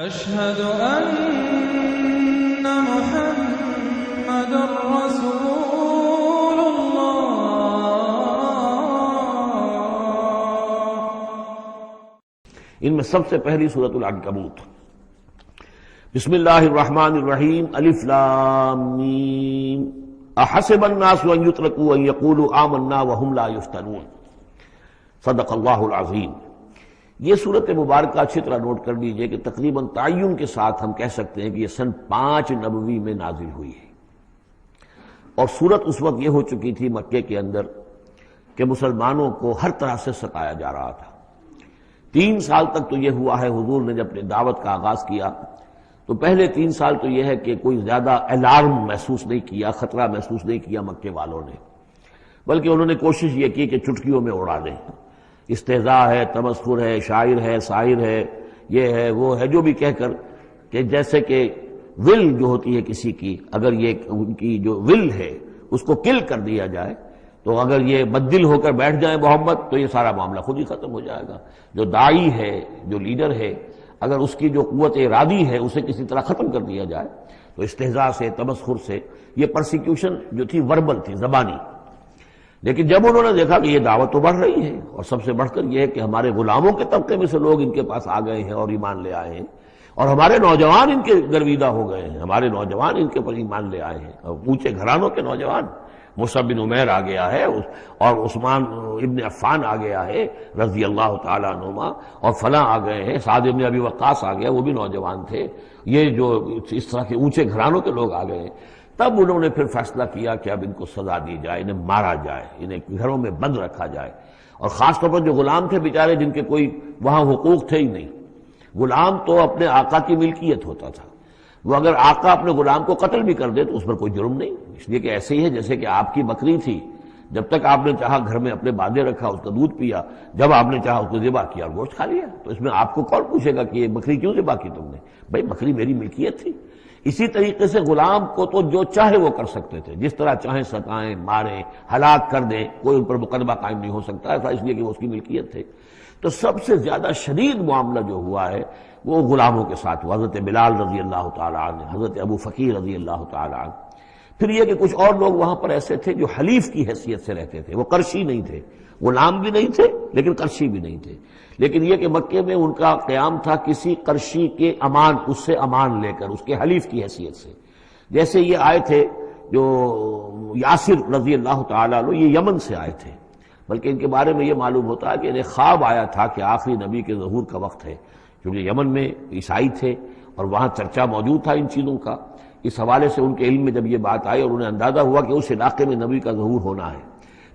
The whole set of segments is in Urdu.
أشهد أن محمد رسول الله. ان میں سب سے پہلی سورۃ العنکبوت. بسم اللہ الرحمن الرحیم. الف لام میم. احسب الناس ان يتركوا ان يقولوا آمنا وهم لا يفتنون. صدق اللہ العظیم. یہ صورت مبارکہ اچھی طرح نوٹ کر لیجئے کہ تقریباً تعین کے ساتھ ہم کہہ سکتے ہیں کہ یہ سن 5 نبوی میں نازل ہوئی ہے، اور صورت اس وقت یہ ہو چکی تھی مکے کے اندر کہ مسلمانوں کو ہر طرح سے ستایا جا رہا تھا. 3 سال تک تو یہ ہوا ہے، حضور نے جب اپنی دعوت کا آغاز کیا تو پہلے 3 سال تو یہ ہے کہ کوئی زیادہ الارم محسوس نہیں کیا، خطرہ محسوس نہیں کیا مکے والوں نے، بلکہ انہوں نے کوشش یہ کی کہ چٹکیوں میں اڑا دیں. استہزاء ہے، تمسخر ہے، شاعر ہے، ساحر ہے، یہ ہے وہ ہے، جو بھی کہہ کر کہ جیسے کہ ول جو ہوتی ہے کسی کی، اگر یہ ان کی جو ول ہے اس کو کل کر دیا جائے تو اگر یہ بددل ہو کر بیٹھ جائے محمد تو یہ سارا معاملہ خود ہی ختم ہو جائے گا. جو داعی ہے، جو لیڈر ہے، اگر اس کی جو قوت ارادی ہے اسے کسی طرح ختم کر دیا جائے تو استہزاء سے، تمسخر سے، یہ پرسیکیوشن جو تھی وربل تھی، زبانی. لیکن جب انہوں نے دیکھا کہ یہ دعوت تو بڑھ رہی ہے، اور سب سے بڑھ کر یہ ہے کہ ہمارے غلاموں کے طبقے میں سے لوگ ان کے پاس آ گئے ہیں اور ایمان لے آئے ہیں، اور ہمارے نوجوان ان کے گرویدہ ہو گئے ہیں، ہمارے نوجوان ان کے پر ایمان لے آئے ہیں، اور اونچے گھرانوں کے نوجوان، مصعب بن عمیر آ گیا ہے، اور عثمان ابن عفان آ گیا ہے رضی اللہ تعالیٰ عنہما، اور فلاں آ گئے ہیں، سعد بن ابی وقاص آ گیا، وہ بھی نوجوان تھے. یہ جو اس طرح کے اونچے گھرانوں کے لوگ آ گئے ہیں. تب انہوں نے پھر فیصلہ کیا کہ اب ان کو سزا دی جائے، انہیں مارا جائے، انہیں گھروں میں بند رکھا جائے. اور خاص طور پر جو غلام تھے بیچارے، جن کے کوئی وہاں حقوق تھے ہی نہیں. غلام تو اپنے آقا کی ملکیت ہوتا تھا، وہ اگر آقا اپنے غلام کو قتل بھی کر دے تو اس پر کوئی جرم نہیں، اس لیے کہ ایسے ہی ہے جیسے کہ آپ کی بکری تھی، جب تک آپ نے چاہا گھر میں اپنے باندھے رکھا، اس کا دودھ پیا، جب آپ نے چاہا اس کو ذبح کیا اور گوشت کھا لیا، تو اس میں آپ کو کون پوچھے گا کہ یہ بکری کیوں ذبح کی تم نے؟ بھائی بکری میری ملکیت تھی. اسی طریقے سے غلام کو تو جو چاہے وہ کر سکتے تھے، جس طرح چاہیں ستائیں، ماریں، ہلاک کر دیں، کوئی ان پر مقدمہ قائم نہیں ہو سکتا ایسا، اس لیے کہ وہ اس کی ملکیت تھے. تو سب سے زیادہ شدید معاملہ جو ہوا ہے وہ غلاموں کے ساتھ ہوا. حضرت بلال رضی اللہ تعالیٰ عنہ، حضرت ابو فقیر رضی اللہ تعالیٰ عنہ. پھر یہ کہ کچھ اور لوگ وہاں پر ایسے تھے جو حلیف کی حیثیت سے رہتے تھے، وہ قرشی نہیں تھے، غلام بھی نہیں تھے لیکن قرشی بھی نہیں تھے. لیکن یہ کہ مکے میں ان کا قیام تھا کسی قرشی کے امان، اس سے امان لے کر، اس کے حلیف کی حیثیت سے. جیسے یہ آئے تھے جو یاسر رضی اللہ تعالیٰ عنہ، یہ یمن سے آئے تھے، بلکہ ان کے بارے میں یہ معلوم ہوتا ہے کہ انہیں خواب آیا تھا کہ آخری نبی کے ظہور کا وقت ہے، کیونکہ یمن میں عیسائی تھے اور وہاں چرچا موجود تھا ان چیزوں کا. اس حوالے سے ان کے علم میں جب یہ بات آئی اور انہیں اندازہ ہوا کہ اس علاقے میں نبی کا ظہور ہونا ہے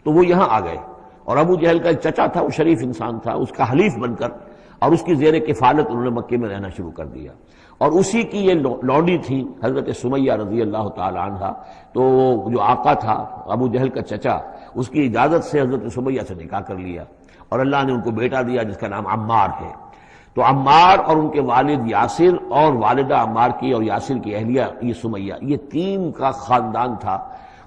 تو وہ یہاں آ گئے. اور ابو جہل کا ایک چچا تھا، وہ شریف انسان تھا، اس کا حلیف بن کر اور اس کی زیر کفالت انہوں نے مکے میں رہنا شروع کر دیا. اور اسی کی یہ لونڈی تھی حضرت سمیہ رضی اللہ تعالی عنہ. تو جو آقا تھا ابو جہل کا چچا، اس کی اجازت سے حضرت سمیہ سے نکاح کر لیا، اور اللہ نے ان کو بیٹا دیا جس کا نام عمار ہے. تو عمار اور ان کے والد یاسر اور والدہ عمار کی اور یاسر کی اہلیہ یہ سمیہ، یہ 3 کا خاندان تھا.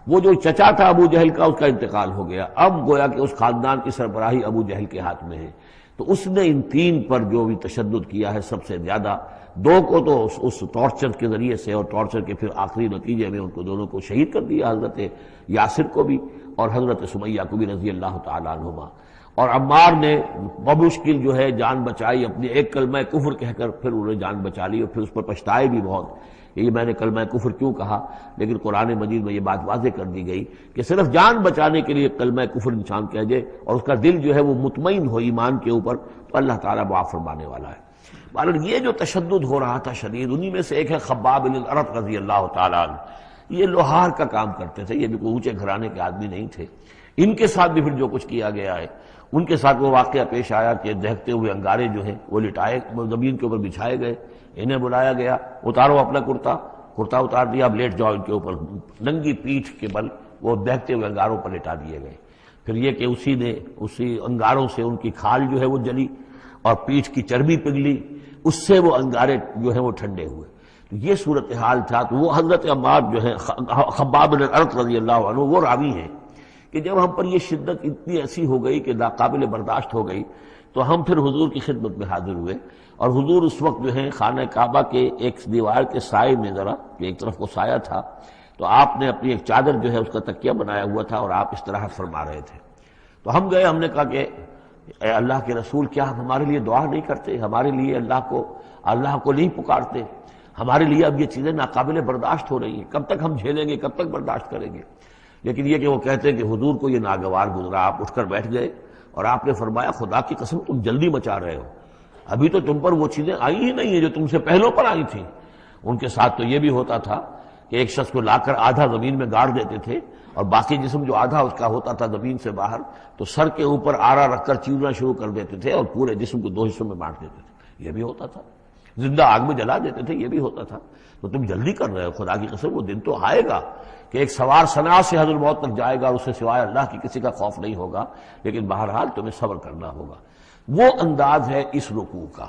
وہ جو چچا تھا ابو جہل کا، اس کا انتقال ہو گیا، اب گویا کہ اس خاندان کی سربراہی ابو جہل کے ہاتھ میں ہے. تو اس نے ان 3 پر جو بھی تشدد کیا ہے سب سے زیادہ. 2 کو تو اس ٹارچر کے ذریعے سے، اور ٹارچر کے پھر آخری نتیجے میں ان کو دونوں کو شہید کر دیا، حضرت یاسر کو بھی اور حضرت سمیہ کو بھی رضی اللہ تعالیٰ عنہما. اور عمار نے بمشکل جو ہے جان بچائی، اپنی ایک کلمہ کفر کہہ کر پھر انہوں نے جان بچا لی، اور پھر اس پر پچھتائے بھی بہت. یہ میں نے کلمہ کفر کیوں کہا، لیکن قرآن مجید میں یہ بات واضح کر دی گئی کہ صرف جان بچانے کے لیے کلمہ کفر انسان کہہ دے اور اس کا دل جو ہے وہ مطمئن ہو ایمان کے اوپر، تو اللہ تعالیٰ معاف فرمانے والا ہے. بہرحال یہ جو تشدد ہو رہا تھا شدید، انہی میں سے ایک ہے خباب بن الارت رضی اللہ تعالیٰ عنہ. یہ لوہار کا کام کرتے تھے، یہ بھی کوئی اونچے گھرانے کے آدمی نہیں تھے. ان کے ساتھ بھی پھر جو کچھ کیا گیا ہے، ان کے ساتھ وہ واقعہ پیش آیا کہ دہتے ہوئے انگارے جو ہیں وہ لٹائے، زمین کے اوپر بچھائے گئے. انہیں بلایا گیا، اتارو اپنا کرتا اتار دیا، اب لیٹ جاؤ ان کے اوپر. ننگی پیٹھ کے بل وہ دہتے ہوئے انگاروں پر لٹا دیے گئے. پھر یہ کہ اسی انگاروں سے ان کی کھال جو ہے وہ جلی اور پیٹھ کی چربی پگھلی، اس سے وہ انگارے جو ہیں وہ ٹھنڈے ہوئے. تو یہ صورتحال تھا. تو وہ حضرت عمار جو ہے خباب بن الارت رضی اللہ عنہ، وہ راوی ہیں کہ جب ہم پر یہ شدت اتنی ایسی ہو گئی کہ ناقابل برداشت ہو گئی تو ہم پھر حضور کی خدمت میں حاضر ہوئے، اور حضور اس وقت جو ہے خانہ کعبہ کے ایک دیوار کے سائے میں ذرا کہ ایک طرف کو سایہ تھا، تو آپ نے اپنی ایک چادر جو ہے اس کا تکیہ بنایا ہوا تھا اور آپ استراحت فرما رہے تھے۔ تو ہم گئے، ہم نے کہا کہ اے اللہ کے رسول، کیا آپ ہمارے لیے دعا نہیں کرتے، ہمارے لیے اللہ کو نہیں پکارتے؟ ہمارے لیے اب یہ چیزیں ناقابل برداشت ہو رہی ہیں، کب تک ہم جھیلیں گے، کب تک برداشت کریں گے؟ لیکن یہ کہ وہ کہتے ہیں کہ حضور کو یہ ناگوار گزرا، آپ اٹھ کر بیٹھ گئے اور آپ نے فرمایا خدا کی قسم تم جلدی مچا رہے ہو، ابھی تو تم پر وہ چیزیں آئی ہی نہیں ہیں جو تم سے پہلوں پر آئی تھیں۔ ان کے ساتھ تو یہ بھی ہوتا تھا کہ ایک شخص کو لا کر آدھا زمین میں گاڑ دیتے تھے اور باقی جسم جو آدھا اس کا ہوتا تھا زمین سے باہر، تو سر کے اوپر آرا رکھ کر چیرنا شروع کر دیتے تھے اور پورے جسم کو دو حصوں میں بانٹ دیتے تھے، یہ بھی ہوتا تھا۔ زندہ آگ میں جلا دیتے تھے، یہ بھی ہوتا تھا۔ تو تم جلدی کر رہے ہو، خدا کی قسم وہ دن تو آئے گا کہ ایک سوار صنعا سے حضرت موت تک جائے گا، اس سے سوائے اللہ کی کسی کا خوف نہیں ہوگا، لیکن بہرحال تمہیں صبر کرنا ہوگا۔ وہ انداز ہے اس رکوع کا۔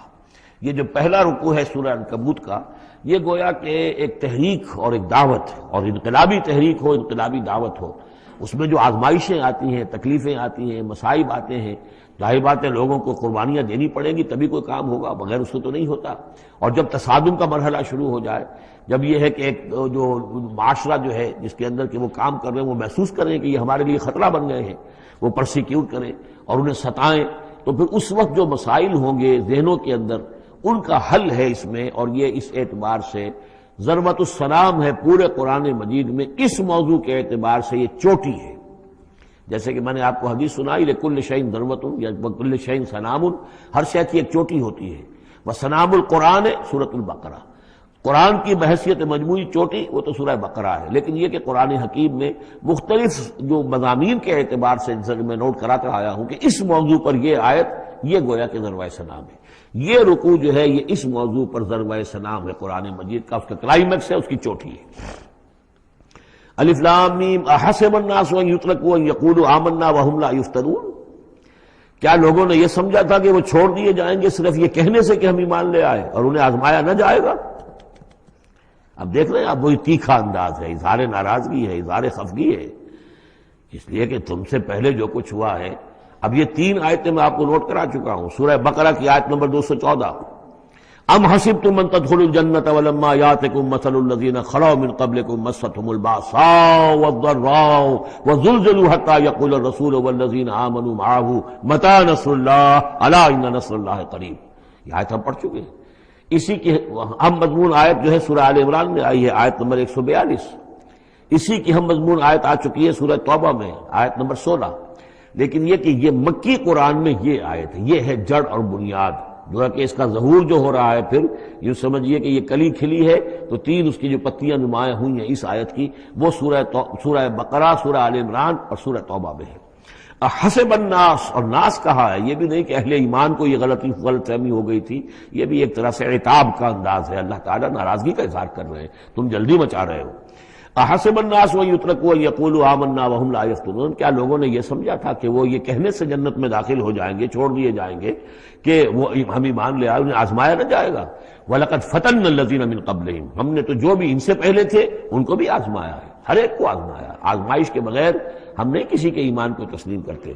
یہ جو پہلا رکوع ہے سورہ عنکبوت کا، یہ گویا کہ ایک تحریک اور ایک دعوت، اور انقلابی تحریک ہو، انقلابی دعوت ہو، اس میں جو آزمائشیں آتی ہیں، تکلیفیں آتی ہیں، مصائب آتے ہیں، ظاہر بات ہے لوگوں کو قربانیاں دینی پڑیں گی تبھی کوئی کام ہوگا، بغیر اس سے تو نہیں ہوتا۔ اور جب تصادم کا مرحلہ شروع ہو جائے، جب یہ ہے کہ ایک جو معاشرہ جو ہے جس کے اندر کہ وہ کام کر رہے ہیں وہ محسوس کریں کہ یہ ہمارے لیے خطرہ بن گئے ہیں، وہ پرسیکیوٹ کریں اور انہیں ستائیں، تو پھر اس وقت جو مسائل ہوں گے ذہنوں کے اندر، ان کا حل ہے اس میں۔ اور یہ اس اعتبار سے ضربۃ السلام ہے پورے قرآن مجید میں، اس موضوع کے اعتبار سے یہ چوٹی ہے۔ جیسے کہ میں نے آپ کو حدیث سنائی، لکل شیء ضربۃ یا کل شیء سنام، ہر شے کی ایک چوٹی ہوتی ہے۔ وسنام القرآن سورۃ البقرہ، قرآن کی بحیثیت مجموعی چوٹی وہ تو سورہ بقرہ ہے، لیکن یہ کہ قرآن حکیم میں مختلف جو مضامین کے اعتبار سے میں نوٹ کراتا آیا ہوں کہ اس موضوع پر یہ آیت یہ گویا کہ ضربہ سنام ہے، یہ رکوع جو ہے یہ اس موضوع پر ضربہ سنام ہے قرآن مجید کا، اس کا کلائمیکس ہے، اس کی چوٹی ہے۔ الف لام میم احسب الناس ان یترکوا ان یقولوا آمنا وهم لا یفتنون، کیا لوگوں نے یہ سمجھا تھا کہ وہ چھوڑ دیے جائیں گے صرف یہ کہنے سے کہ ہم ایمان لے آئے اور انہیں آزمایا نہ جائے گا؟ اب دیکھ رہے ہیں، اب وہی تیکھا انداز ہے، اظہار ناراضگی ہے، اظہار خفگی ہے، اس لیے کہ تم سے پہلے جو کچھ ہوا ہے۔ اب یہ 3 آیتیں میں آپ کو نوٹ کرا چکا ہوں، سورہ بقرہ کی آیت نمبر 214، ام حسبتم ان تدخلوا الجنة ولما يأتكم مثل الذين خلوا من قبلكم مستهم البأساء والضراء وزلزلوا حتى يقول الرسول والذين آمنوا معه متى نصر الله ألا إن نصر الله قريب۔ یہ آیت ہم پڑھ چکے ہیں۔ اسی کی ہم مضمون آیت جو ہے سورہ آل عمران میں آئی ہے، آیت نمبر 142۔ اسی کی ہم مضمون آیت آ چکی ہے سورہ توبہ میں، آیت نمبر 16۔ لیکن یہ کہ یہ مکی قرآن میں یہ آیت ہے، یہ ہے جڑ اور بنیاد، جو ہے کہ اس کا ظہور جو ہو رہا ہے، پھر یوں سمجھیے کہ یہ کلی کھلی ہے تو 3 اس کی جو پتیاں نمایاں ہوئی ہیں اس آیت کی، وہ سورہ بقرہ، سورہ آل عمران اور سورہ توبہ میں ہے۔ حسب الناس، اور ناس کہا ہے، یہ بھی نہیں کہ اہل ایمان کو یہ غلط فہمی ہو گئی تھی، یہ بھی ایک طرح سے عتاب کا انداز ہے، اللہ تعالیٰ ناراضگی کا اظہار کر رہے ہیں، تم جلدی مچا رہے ہو۔ احسب الناس ان یترکوا ان یقولوا آمنا وهم لا یفتنون، کیا لوگوں نے یہ سمجھا تھا کہ وہ یہ کہنے سے جنت میں داخل ہو جائیں گے، چھوڑ دیے جائیں گے کہ وہ ہم ایمان لے آئے، انہیں آزمایا نہ جائے گا؟ وَلَقَدْ فَتَنَّا الَّذِينَ مِن قَبْلِهِمْ، ہم نے تو جو بھی ان سے پہلے تھے ان کو بھی آزمایا ہے، ہر ایک کو آزمایا، آزمائش کے بغیر ہم نہیں کسی کے ایمان کو تسلیم کرتے۔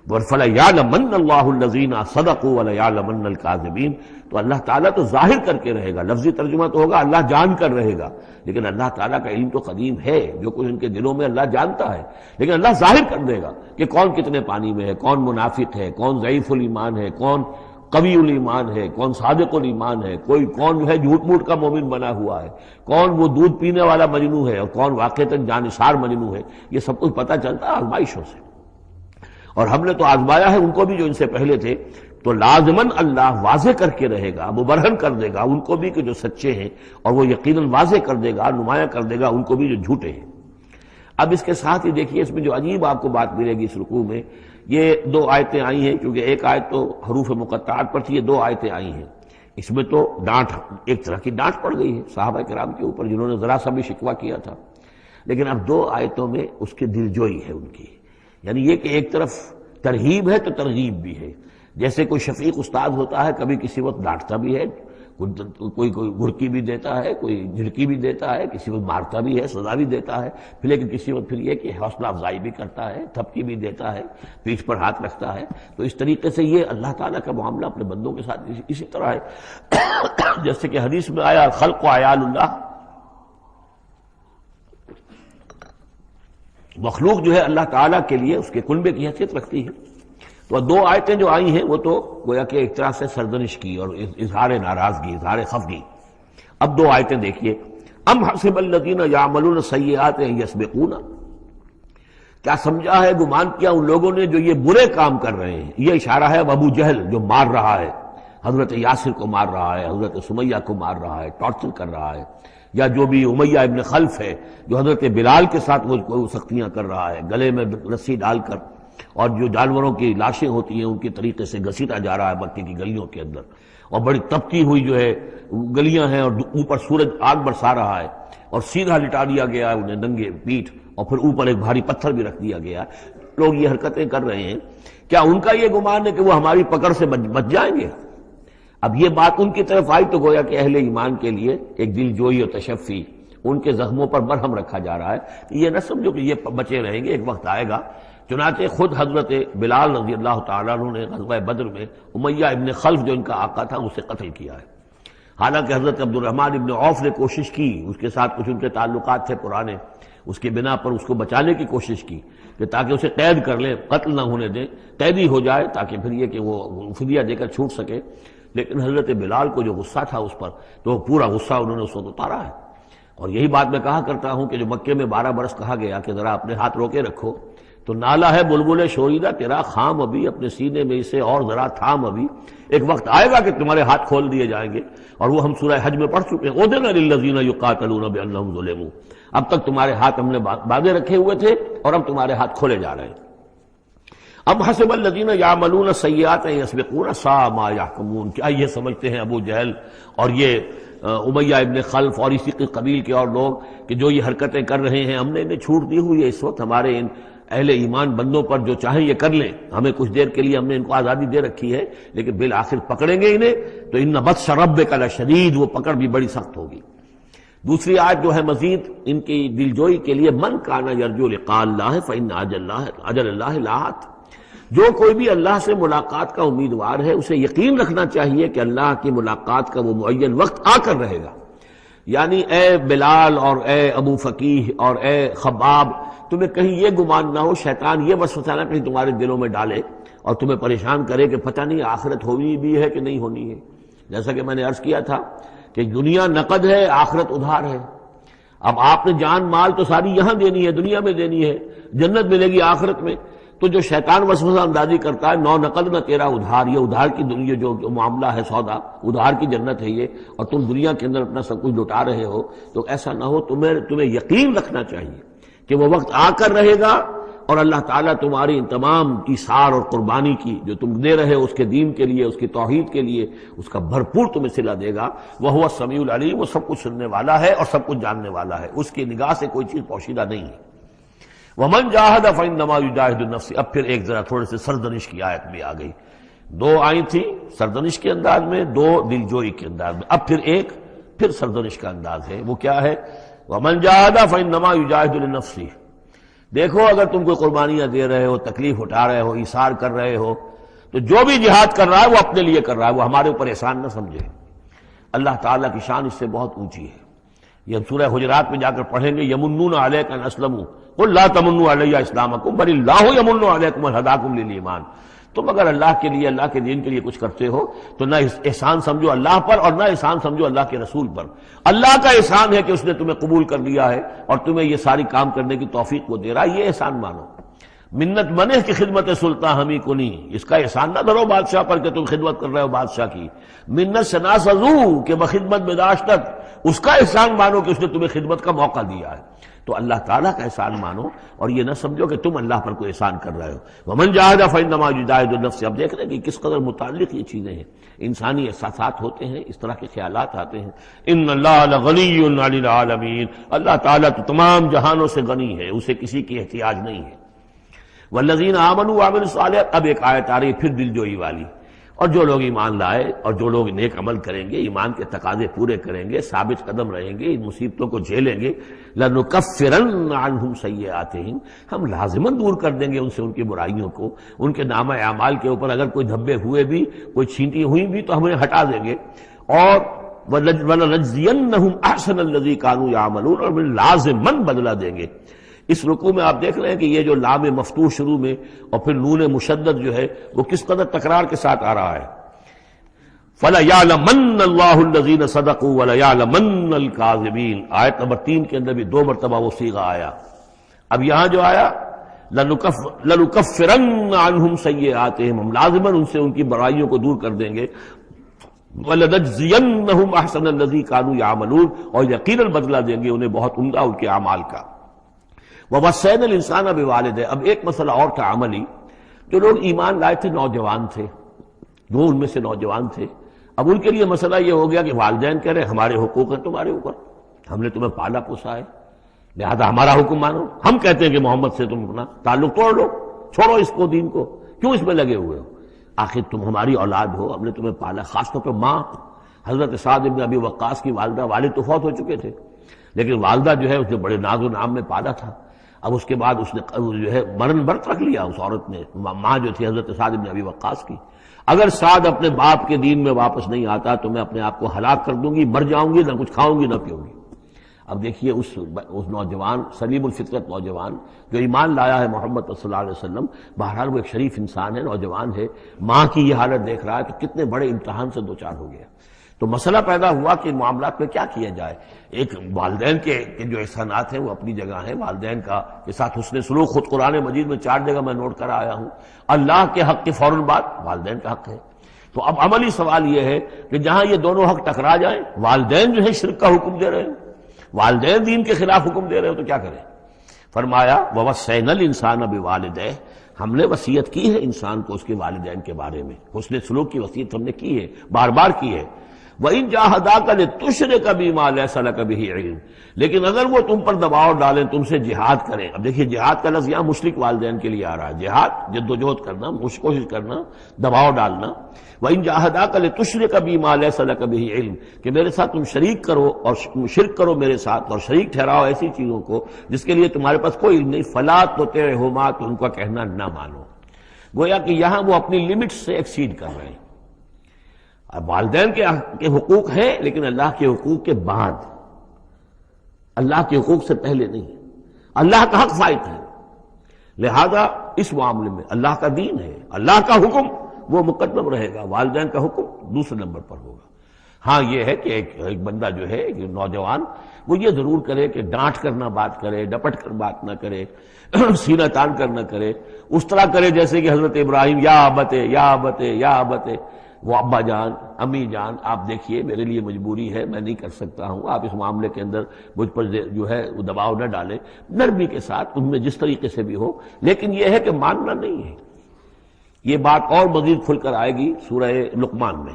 فَلَيَعْلَمَنَّ اللَّهُ الَّذِينَ صَدَقُوا وَلَيَعْلَمَنَّ الْكَاذِبِينَ، تو اللہ تعالیٰ تو ظاہر کر کے رہے گا، لفظی ترجمہ تو ہوگا اللہ جان کر رہے گا، لیکن اللہ تعالیٰ کا علم تو قدیم ہے، جو کچھ ان کے دلوں میں اللہ جانتا ہے، لیکن اللہ ظاہر کر دے گا کہ کون کتنے پانی میں ہے، کون منافق ہے، کون ضعیف الایمان ہے، کون قوی الایمان ہے، کون صادق الایمان ہے، کوئی کون جو ہے جھوٹ موٹ کا مومن بنا ہوا ہے، کون وہ دودھ پینے والا مجنو ہے اور کون واقعتاً جانثار مجنو ہے، یہ سب کچھ پتہ چلتا ہے آزمائشوں سے۔ اور ہم نے تو آزمایا ہے ان کو بھی جو ان سے پہلے تھے، تو لازماً اللہ واضح کر کے رہے گا، مبرہن کر دے گا ان کو بھی کہ جو سچے ہیں، اور وہ یقیناً واضح کر دے گا، نمایاں کر دے گا ان کو بھی جو جھوٹے ہیں۔ اب اس کے ساتھ ہی دیکھیے اس میں جو عجیب آپ کو بات ملے گی اس رکوع میں، یہ 2 آیتیں آئی ہیں، کیونکہ ایک آیت تو حروف مقطعات پر تھی، یہ 2 آیتیں آئی ہیں، اس میں تو ڈانٹ، ایک طرح کی ڈانٹ پڑ گئی ہے صحابہ کرام کے اوپر جنہوں نے ذرا سا بھی شکوہ کیا تھا، لیکن اب 2 آیتوں میں اس کی دلجوئی ہے ان کی، یعنی یہ کہ ایک طرف ترغیب ہے تو ترغیب بھی ہے، جیسے کوئی شفیق استاد ہوتا ہے کبھی کسی وقت ڈانٹتا بھی ہے، کوئی گھڑکی بھی دیتا ہے، کوئی جھڑکی بھی دیتا ہے، کسی وقت مارتا بھی ہے، سزا بھی دیتا ہے، پھر لیکن کسی وقت پھر یہ کہ حوصلہ افزائی بھی کرتا ہے، تھپکی بھی دیتا ہے، پیٹھ پر ہاتھ رکھتا ہے۔ تو اس طریقے سے یہ اللہ تعالیٰ کا معاملہ اپنے بندوں کے ساتھ اسی طرح ہے جیسے کہ حدیث میں آیا خلق و عیال اللہ، مخلوق جو ہے اللہ تعالیٰ کے لیے اس کے کنبے کی حیثیت رکھتی ہے۔ تو دو آیتیں جو آئی ہیں وہ تو گویا کہ ایک طرح سے سرزنش کی اور اظہار ناراضگی، اظہار خفگی۔ اب دو آیتیں دیکھیے، ام حسب الذین یعملون السیئات ان یسبقونا، کیا سمجھا ہے، گمان کیا ان لوگوں نے جو یہ برے کام کر رہے ہیں۔ یہ اشارہ ہے ابو جہل جو مار رہا ہے، حضرت یاسر کو مار رہا ہے، حضرت سمیہ کو مار رہا ہے، ٹارچر کر رہا ہے، یا جو بھی امیہ ابن خلف ہے جو حضرت بلال کے ساتھ وہ سختیاں کر رہا ہے، گلے میں رسی ڈال کر، اور جو جانوروں کی لاشیں ہوتی ہیں ان کے طریقے سے گھسیٹا جا رہا ہے مکے کی گلیوں کے اندر، اور بڑی تپتی ہوئی جو ہے گلیاں ہیں اور اوپر سورج آگ برسا رہا ہے، اور سیدھا لٹا دیا گیا ہے انہیں ننگے پیٹھ، اور پھر اوپر ایک بھاری پتھر بھی رکھ دیا گیا ہے۔ لوگ یہ حرکتیں کر رہے ہیں، کیا ان کا یہ گمان ہے کہ وہ ہماری پکڑ سے بچ جائیں گے؟ اب یہ بات ان کی طرف آئی تو گویا کہ اہل ایمان کے لیے ایک دل جوئی اور تشفی، ان کے زخموں پر مرہم رکھا جا رہا ہے کہ یہ نہ سمجھو کہ یہ بچے رہیں گے، ایک وقت آئے گا۔ چنانچہ خود حضرت بلال رضی اللہ تعالیٰ عنہ نے غزوہ بدر میں امیہ ابن خلف جو ان کا آقا تھا اسے قتل کیا ہے۔ حالانکہ حضرت عبد الرحمن ابن عوف نے کوشش کی، اس کے ساتھ کچھ ان کے تعلقات تھے پرانے، اس کے بنا پر اس کو بچانے کی کوشش کی کہ تاکہ اسے قید کر لیں، قتل نہ ہونے دیں، قیدی ہو جائے تاکہ پھر یہ کہ وہ فدیہ دے کر چھوٹ سکے۔ لیکن حضرت بلال کو جو غصہ تھا اس پر، تو پورا غصہ انہوں نے اس وقت اتارا ہے۔ اور یہی بات میں کہا کرتا ہوں کہ جو مکے میں 12 برس کہا گیا کہ ذرا اپنے ہاتھ روکے رکھو، تو نالا ہے بلبل شوریدہ تیرا خام ابھی، اپنے سینے میں اسے اور ذرا تھام ابھی، ایک وقت آئے گا کہ تمہارے ہاتھ کھول دیے جائیں گے۔ اور وہ ہم سورہ حج میں پڑھ چکے ہیں، اذن للذین یقاتلون بانہم ظلموا، اب تک تمہارے ہاتھ ہم نے باندھے رکھے ہوئے تھے اور اب تمہارے ہاتھ کھولے جا رہے ہیں۔ اب حسب الذین یعملون السیئات ان یسبقونا ساء ما یحکمون، کیا یہ سمجھتے ہیں ابو جہل اور یہ امیہ ابن خلف اور اسی کے قبیل کے اور لوگ کہ جو یہ حرکتیں کر رہے ہیں ہم نے انہیں چھوٹ دی ہوئی ہے، اس وقت ہمارے ان اہل ایمان بندوں پر جو چاہیں یہ کر لیں، ہمیں کچھ دیر کے لیے ہم نے ان کو آزادی دے رکھی ہے، لیکن بالآخر پکڑیں گے انہیں تو ان بطش ربک لشدید، وہ پکڑ بھی بڑی سخت ہوگی۔ دوسری آیت جو ہے مزید ان کی دلجوئی کے لیے، من کان یرجو لقاء اللہ فإن اجل اللہ لآت، جو کوئی بھی اللہ سے ملاقات کا امیدوار ہے اسے یقین رکھنا چاہیے کہ اللہ کی ملاقات کا وہ معین وقت آ کر رہے گا۔ یعنی اے بلال اور اے ابو فقیہ اور اے خباب، تمہیں کہیں یہ گمان نہ ہو، شیطان یہ وسوسہ نہ کہیں تمہارے دلوں میں ڈالے اور تمہیں پریشان کرے کہ پتہ نہیں آخرت ہونی بھی ہے کہ نہیں ہونی ہے۔ جیسا کہ میں نے عرض کیا تھا کہ دنیا نقد ہے، آخرت ادھار ہے۔ اب آپ نے جان مال تو ساری یہاں دینی ہے، دنیا میں دینی ہے، جنت ملے گی آخرت میں۔ تو جو شیطان وسوسہ اندازی کرتا ہے، نو نقد نہ تیرا ادھار، یہ ادھار کی دنیا جو معاملہ ہے، سودا ادھار کی جنت ہے یہ، اور تم دنیا کے اندر اپنا سب کچھ لٹا رہے ہو، تو ایسا نہ ہو، تمہیں یقین رکھنا چاہیے کہ وہ وقت آ کر رہے گا اور اللہ تعالیٰ تمہاری ان تمام ایثار اور قربانی کی جو تم دے رہے ہو اس کے دین کے لیے، اس کی توحید کے لیے، اس کا بھرپور تمہیں صلہ دے گا۔ وَهُوَ السَّمِيعُ الْعَلِيمُ، وہ سب کچھ سننے والا ہے اور سب کچھ جاننے والا ہے، اس کی نگاہ سے کوئی چیز پوشیدہ نہیں ہے۔ وَمَنْ جَاهَدَ فَإِنَّمَا يُجَاهِدُ نَفْسَهُ، اب پھر ایک ذرا تھوڑے سے سرزنش کی آیت بھی آ گئی، دو آئی تھی سرزنش کے انداز میں، دو دلجوئی کے انداز میں، اب پھر سرزنش کا انداز ہے، وہ کیا ہے؟ وَمَنْ جَاهَدَ فَإِنَّمَا يُجَاهِدُ لِنَفْسِهِ، دیکھو اگر تم کوئی قربانیاں دے رہے ہو، تکلیف اٹھا رہے ہو، ایثار کر رہے ہو، تو جو بھی جہاد کر رہا ہے وہ اپنے لیے کر رہا ہے، وہ ہمارے اوپر احسان نہ سمجھے۔ اللہ تعالیٰ کی شان اس سے بہت اونچی ہے، یہ ہم سورہ حجرات میں جا کر پڑھیں گے، یمنون علیک ان اسلموا قل لا تمنوا علی اسلامکم بل اللہ یمن علیکم ان ہداکم للایمان، تم اگر اللہ کے لیے، اللہ کے دین کے لیے کچھ کرتے ہو تو نہ احسان سمجھو اللہ پر اور نہ احسان سمجھو اللہ کے رسول پر۔ اللہ کا احسان ہے کہ اس نے تمہیں قبول کر لیا ہے اور تمہیں یہ ساری کام کرنے کی توفیق وہ دے رہا ہے، یہ احسان مانو۔ منت منع کی خدمت سلطان ہمیں کو نہیں، اس کا احسان نہ دھرو بادشاہ پر کہ تم خدمت کر رہے ہو بادشاہ کی۔ منت شناسزو کہ بخدمت بداشتت، اس کا احسان مانو کہ اس نے تمہیں خدمت کا موقع دیا ہے۔ تو اللہ تعالیٰ کا احسان مانو اور یہ نہ سمجھو کہ تم اللہ پر کوئی احسان کر رہے ہو۔ ومن جاہد فإنما یجاہد نفسہ، اب دیکھ رہے ہیں کہ کس قدر متعلق یہ چیزیں ہیں، انسانی احساسات ہوتے ہیں، اس طرح کے خیالات آتے ہیں۔ ان اللہ لغنی عن العالمین، اللہ تعالیٰ تو تمام جہانوں سے غنی ہے، اسے کسی کی احتیاج نہیں ہے۔ والذین آمنوا وعملوا الصالحات، اب ایک آیت آ رہی ہے پھر دلجوئی والی، اور جو لوگ ایمان لائے اور جو لوگ نیک عمل کریں گے، ایمان کے تقاضے پورے کریں گے، ثابت قدم رہیں گے، ان مصیبتوں کو جھیلیں گے، لَنُكَفِّرَنَّ عَنْهُمْ سَيِّئَاتِهِمْ، ہم لازماً دور کر دیں گے ان سے ان کی برائیوں کو، ان کے نامہ اعمال کے اوپر اگر کوئی دھبے ہوئے بھی، کوئی چھینٹی ہوئی بھی تو ہم انہیں ہٹا دیں گے، اور وَلَنَجْزِيَنَّهُمْ أَحْسَنَ الَّذِي كَانُوا يَعْمَلُونَ، اور ہم لازماً بدلہ دیں گے۔ اس رکوع میں آپ دیکھ رہے ہیں کہ یہ جو لام مفتوح شروع میں اور پھر نون مشدد جو ہے وہ کس قدر تکرار کے ساتھ آ رہا ہے۔ فَلَيَعْلَمَنَّ اللَّهُ الَّذِينَ صَدَقُوا وَلَيَعْلَمَنَّ الْكَاذِبِينَ، آیت نمبر 3 کے اندر بھی 2 مرتبہ وہ صیغہ آیا۔ اب یہاں جو آیا لَنُكَفِّرَنَّ عَنْهُمْ سَيِّئَاتِهِمْ، ہم لازماً ان سے ان کی برائیوں کو دور کر دیں گے، وَلَنَجْزِيَنَّهُمْ أَحْسَنَ الَّذِي كَانُوا يَعْمَلُونَ، اور یقیناً بدلہ دیں گے انہیں بہت عمدہ ان کے اعمال کا۔ وَوَصَّيْنَا الْإِنسَانَ بِوَالِدَيْهِ، اب ایک مسئلہ اور تھا عملی، جو لوگ ایمان لائے تھے نوجوان تھے، جو ان میں سے نوجوان تھے، اب ان کے لیے مسئلہ یہ ہو گیا کہ والدین کہہ رہے ہمارے حقوق ہیں تمہارے اوپر، ہم نے تمہیں پالا پوسا ہے، لہذا ہمارا حکم مانو۔ ہم کہتے ہیں کہ محمد سے تم اپنا تعلق توڑ لو، چھوڑو اس کو، دین کو، کیوں اس میں لگے ہوئے ہو؟ آخر تم ہماری اولاد ہو، ہم نے تمہیں پالا، خاص طور پہ ماں حضرت سعد بن ابی وقاص کی والدہ، والد تو فوت ہو چکے تھے لیکن والدہ جو ہے اس نے بڑے ناز و نام میں پالا تھا۔ اب اس کے بعد اس نے جو ہے مرن برت رکھ لیا اس عورت نے، ماں جو تھی حضرت سعد بن ابی وقاص کی، اگر سعد اپنے باپ کے دین میں واپس نہیں آتا تو میں اپنے آپ کو ہلاک کر دوں گی، مر جاؤں گی، نہ کچھ کھاؤں گی نہ پیوں گی۔ اب دیکھیے اس نوجوان سلیم الفطرت نوجوان جو ایمان لایا ہے محمد صلی اللہ علیہ وسلم، بہرحال وہ ایک شریف انسان ہے، نوجوان ہے، ماں کی یہ حالت دیکھ رہا ہے تو کتنے بڑے امتحان سے دوچار ہو گیا۔ تو مسئلہ پیدا ہوا کہ معاملات میں کیا کیا جائے۔ ایک والدین کے جو احسانات ہیں وہ اپنی جگہ ہیں، والدین کے ساتھ حسن سلوک خود قرآن مجید میں 4 جگہ میں نوٹ کر آیا ہوں، اللہ کے حق کے فوراً بعد والدین کا حق ہے۔ تو اب عملی سوال یہ ہے کہ جہاں یہ دونوں حق ٹکرا جائیں، والدین جو ہے شرک کا حکم دے رہے ہیں، والدین دین کے خلاف حکم دے رہے ہیں، تو کیا کریں؟ فرمایا وَوَصَّيْنَا الْإِنسَانَ بِوَالِدَيْهِ، ہم نے وصیت کی ہے انسان کو اس کے والدین کے بارے میں، حسن سلوک کی وصیت ہم نے کی ہے، بار بار کی ہے۔ وَإِن جَاهَدَاكَ لِتُشْرِكَ بِمَا لَيْسَ لَكَ بِهِ عِلْمٌ، لیکن اگر وہ تم پر دباؤ ڈالیں، تم سے جہاد کریں۔ اب دیکھیے جہاد کا لفظ یہاں مشرک والدین کے لیے آ رہا ہے، جہاد جد و جہد کرنا، کوشش کرنا، دباؤ ڈالنا۔ وَإِن جَاهَدَاكَ لِتُشْرِكَ بِمَا لَيْسَ لَكَ بِهِ عِلْمٌ، کہ میرے ساتھ تم شریک کرو اور شرک کرو میرے ساتھ، اور شریک ٹھہراؤ ایسی چیزوں کو جس کے لیے تمہارے پاس کوئی علم نہیں، فَلَا تُطِعْهُمَا، تو ان کا کہنا نہ مانو۔ گویا کہ یہاں وہ اپنی لمٹ سے ایکسیڈ کر رہے ہیں۔ اب والدین کے حقوق ہیں لیکن اللہ کے حقوق کے بعد، اللہ کے حقوق سے پہلے نہیں، اللہ کا حق فائت ہے، لہذا اس معاملے میں اللہ کا دین ہے، اللہ کا حکم وہ مقدم رہے گا، والدین کا حکم دوسرے نمبر پر ہوگا۔ ہاں یہ ہے کہ ایک بندہ جو ہے ایک نوجوان وہ یہ ضرور کرے کہ ڈانٹ کر نہ بات کرے، ڈپٹ کر بات نہ کرے، سینہ تان کر نہ کرے، اس طرح کرے جیسے کہ حضرت ابراہیم یا ابتے یا ابتے یا ابتے، وہ ابا جان امی جان آپ دیکھیے میرے لیے مجبوری ہے، میں نہیں کر سکتا ہوں، آپ اس معاملے کے اندر مجھ پر جو ہے وہ دباؤ نہ ڈالیں، نرمی کے ساتھ ان میں جس طریقے سے بھی ہو، لیکن یہ ہے کہ ماننا نہیں ہے۔ یہ بات اور مزید کھل کر آئے گی سورہ لقمان میں۔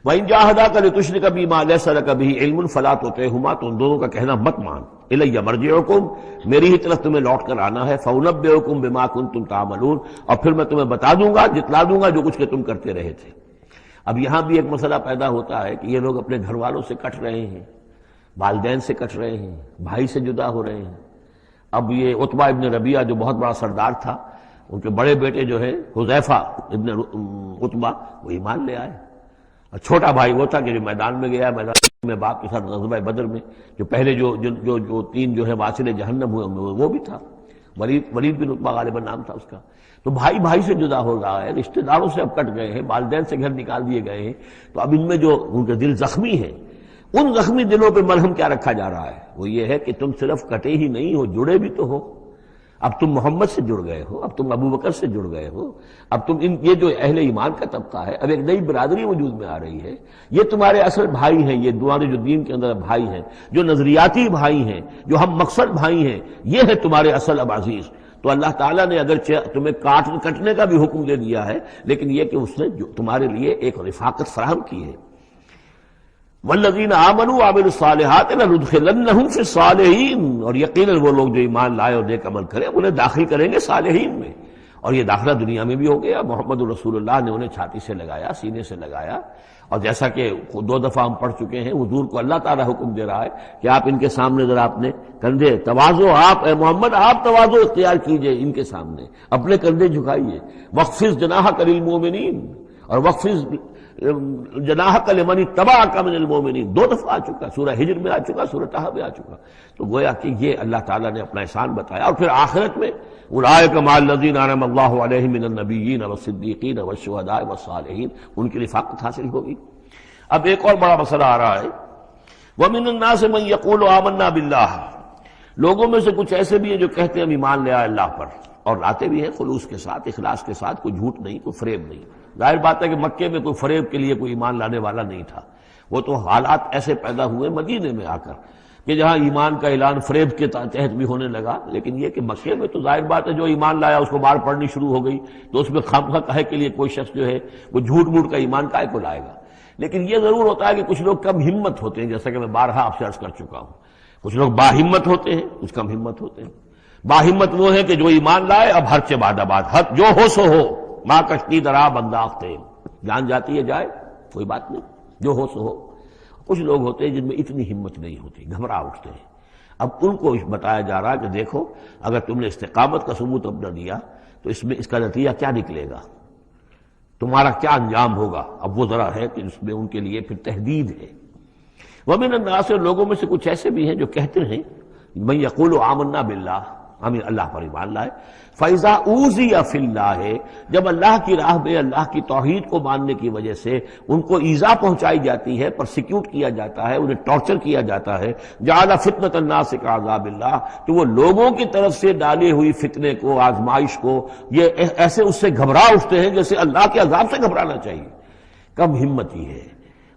وَإِن جَاهَدَاكَ لِتُشْرِكَ بِمَا لَيْسَ لَكَ بِهِ عِلْمٌ فَلَا تُطِعْهُمَا، تو ان دونوں کا کہنا مت مان۔ إِلَيَّ مَرْجِعُكُمْ، میری ہی طرف تمہیں لوٹ کر آنا ہے، فَأُنَبِّئُكُم بِمَا كُنتُمْ تَعْمَلُونَ، اور پھر میں تمہیں بتا دوں گا، جتلا دوں گا جو کچھ کہ تم کرتے رہے تھے۔ اب یہاں بھی ایک مسئلہ پیدا ہوتا ہے کہ یہ لوگ اپنے گھر والوں سے کٹ رہے ہیں، والدین سے کٹ رہے ہیں، بھائی سے جدا ہو رہے ہیں۔ اب یہ عتبہ ابن ربیعہ جو بہت بڑا سردار تھا، ان کے بڑے بیٹے جو ہے حذیفہ ابن عتبہ، وہ ایمان لے آئے، اور چھوٹا بھائی وہ تھا کہ جو میدان میں گیا، میدان میں باپ کے ساتھ غزوہ بدر میں جو پہلے جو 3 جو ہے واصل جہنم ہوئے وہ بھی تھا، ولید بن عتبہ غالباً نام تھا اس کا۔ تو بھائی سے جدا ہو رہا ہے، رشتہ داروں سے اب کٹ گئے ہیں، والدین سے گھر نکال دیے گئے ہیں، تو اب ان میں جو ان کے دل زخمی ہیں، ان زخمی دلوں پہ مرہم کیا رکھا جا رہا ہے؟ وہ یہ ہے کہ تم صرف کٹے ہی نہیں ہو، جڑے بھی تو ہو۔ اب تم محمد سے جڑ گئے ہو، اب تم ابو بکر سے جڑ گئے ہو، اب تم یہ جو اہل ایمان کا طبقہ ہے، اب ایک نئی برادری وجود میں آ رہی ہے، یہ تمہارے اصل بھائی ہیں، یہ تمہارے جو دین کے اندر بھائی ہیں، جو نظریاتی بھائی ہیں، جو ہم مقصد بھائی ہیں، یہ ہے تمہارے اصل اب عزیز۔ تو اللہ تعالیٰ نے اگرچہ تمہیں کٹنے کا بھی حکم دے دیا ہے، لیکن یہ کہ اس نے تمہارے لیے ایک رفاقت فراہم کی ہے۔ والذین آمنوا وعملوا الصالحات لندخلنہم فی الصالحین، اور یقیناً وہ لوگ جو ایمان لائے اور نیک عمل کرے انہیں داخل کریں گے صالحین میں۔ اور یہ داخلہ دنیا میں بھی ہو گیا. محمد رسول اللہ نے انہیں چھاتی سے لگایا، سینے سے لگایا، اور جیسا کہ 2 دفعہ ہم پڑھ چکے ہیں، حضور کو اللہ تعالیٰ حکم دے رہا ہے کہ آپ ان کے سامنے ذرا اپنے کندھے تواضع، آپ اے محمد آپ تواضع اختیار کیجئے ان کے سامنے، اپنے کندھے جھکائیے. وَاخْفِضْ جَنَاحَكَ لِلْمُؤْمِنِينَ، اور وَاخْفِضْ جناحک لمن اتبعک من المؤمنین 2 دفعہ آ چکا، سورہ ہجر میں آ چکا، سورہ طہ میں آ چکا. تو گویا کہ یہ اللہ تعالیٰ نے اپنا احسان بتایا. اور پھر آخرت میں اولئک مع الذین انعم اللہ علیہم من النبیین والصدیقین والشہداء والصالحین، ان کی رفاقت حاصل ہوگی. اب ایک اور بڑا مسئلہ آ رہا ہے، ومن الناس من یقول آمنا باللہ، لوگوں میں سے کچھ ایسے بھی ہیں جو کہتے ہیں ہم ایمان لے آئے اللہ پر، اور لاتے بھی ہیں خلوص کے ساتھ، اخلاص کے ساتھ، کوئی جھوٹ نہیں، کوئی فریب نہیں. ظاہر بات ہے کہ مکے میں کوئی فریب کے لیے کوئی ایمان لانے والا نہیں تھا، وہ تو حالات ایسے پیدا ہوئے مدینے میں آ کر کہ جہاں ایمان کا اعلان فریب کے تحت بھی ہونے لگا. لیکن یہ کہ مکے میں تو ظاہر بات ہے جو ایمان لایا اس کو مار پڑنی شروع ہو گئی، تو اس میں خامخواہ کہے کے لیے کوئی شخص جو ہے وہ جھوٹ موٹ کا ایمان کائے کو لائے گا. لیکن یہ ضرور ہوتا ہے کہ کچھ لوگ کم ہمت ہوتے ہیں، جیسا کہ میں بارہا آپ سے عرض کر چکا ہوں. کچھ لوگ باہمت ہوتے ہیں، کچھ کم ہمت ہوتے ہیں. باہمت وہ ہے کہ جو ایمان لائے اب ہر چے بعد آباد، حد جو ہو سو ہو، ماں کشتی درا بنداختے، جان جاتی ہے جائے کوئی بات نہیں، جو ہو سو ہو. کچھ لوگ ہوتے ہیں جن میں اتنی ہمت نہیں ہوتی، گھبرا اٹھتے ہیں. اب ان کو بتایا جا رہا ہے کہ دیکھو اگر تم نے استقامت کا ثبوت اپنا دیا تو اس کا نتیجہ کیا نکلے گا، تمہارا کیا انجام ہوگا. اب وہ ذرا ہے کہ اس میں ان کے لیے پھر تحدید ہے. ومن الناس، لوگوں میں سے کچھ ایسے بھی ہیں جو کہتے ہیں من یقول آمنا باللہ، ہم اللہ پر ایمان لائے. فَإِذَا أُوذِيَ فِي اللَّهِ، جب اللہ کی راہ میں اللہ کی توحید کو ماننے کی وجہ سے ان کو ایذا پہنچائی جاتی ہے، پرسیکیوٹ کیا جاتا ہے، انہیں ٹارچر کیا جاتا ہے، جعل فتنة الناس كعذاب اللہ، تو وہ لوگوں کی طرف سے ڈالی ہوئی فتنے کو، آزمائش کو، یہ ایسے اس سے گھبرا اٹھتے ہیں جیسے اللہ کے عذاب سے گھبرانا چاہیے. کم ہمتی ہے.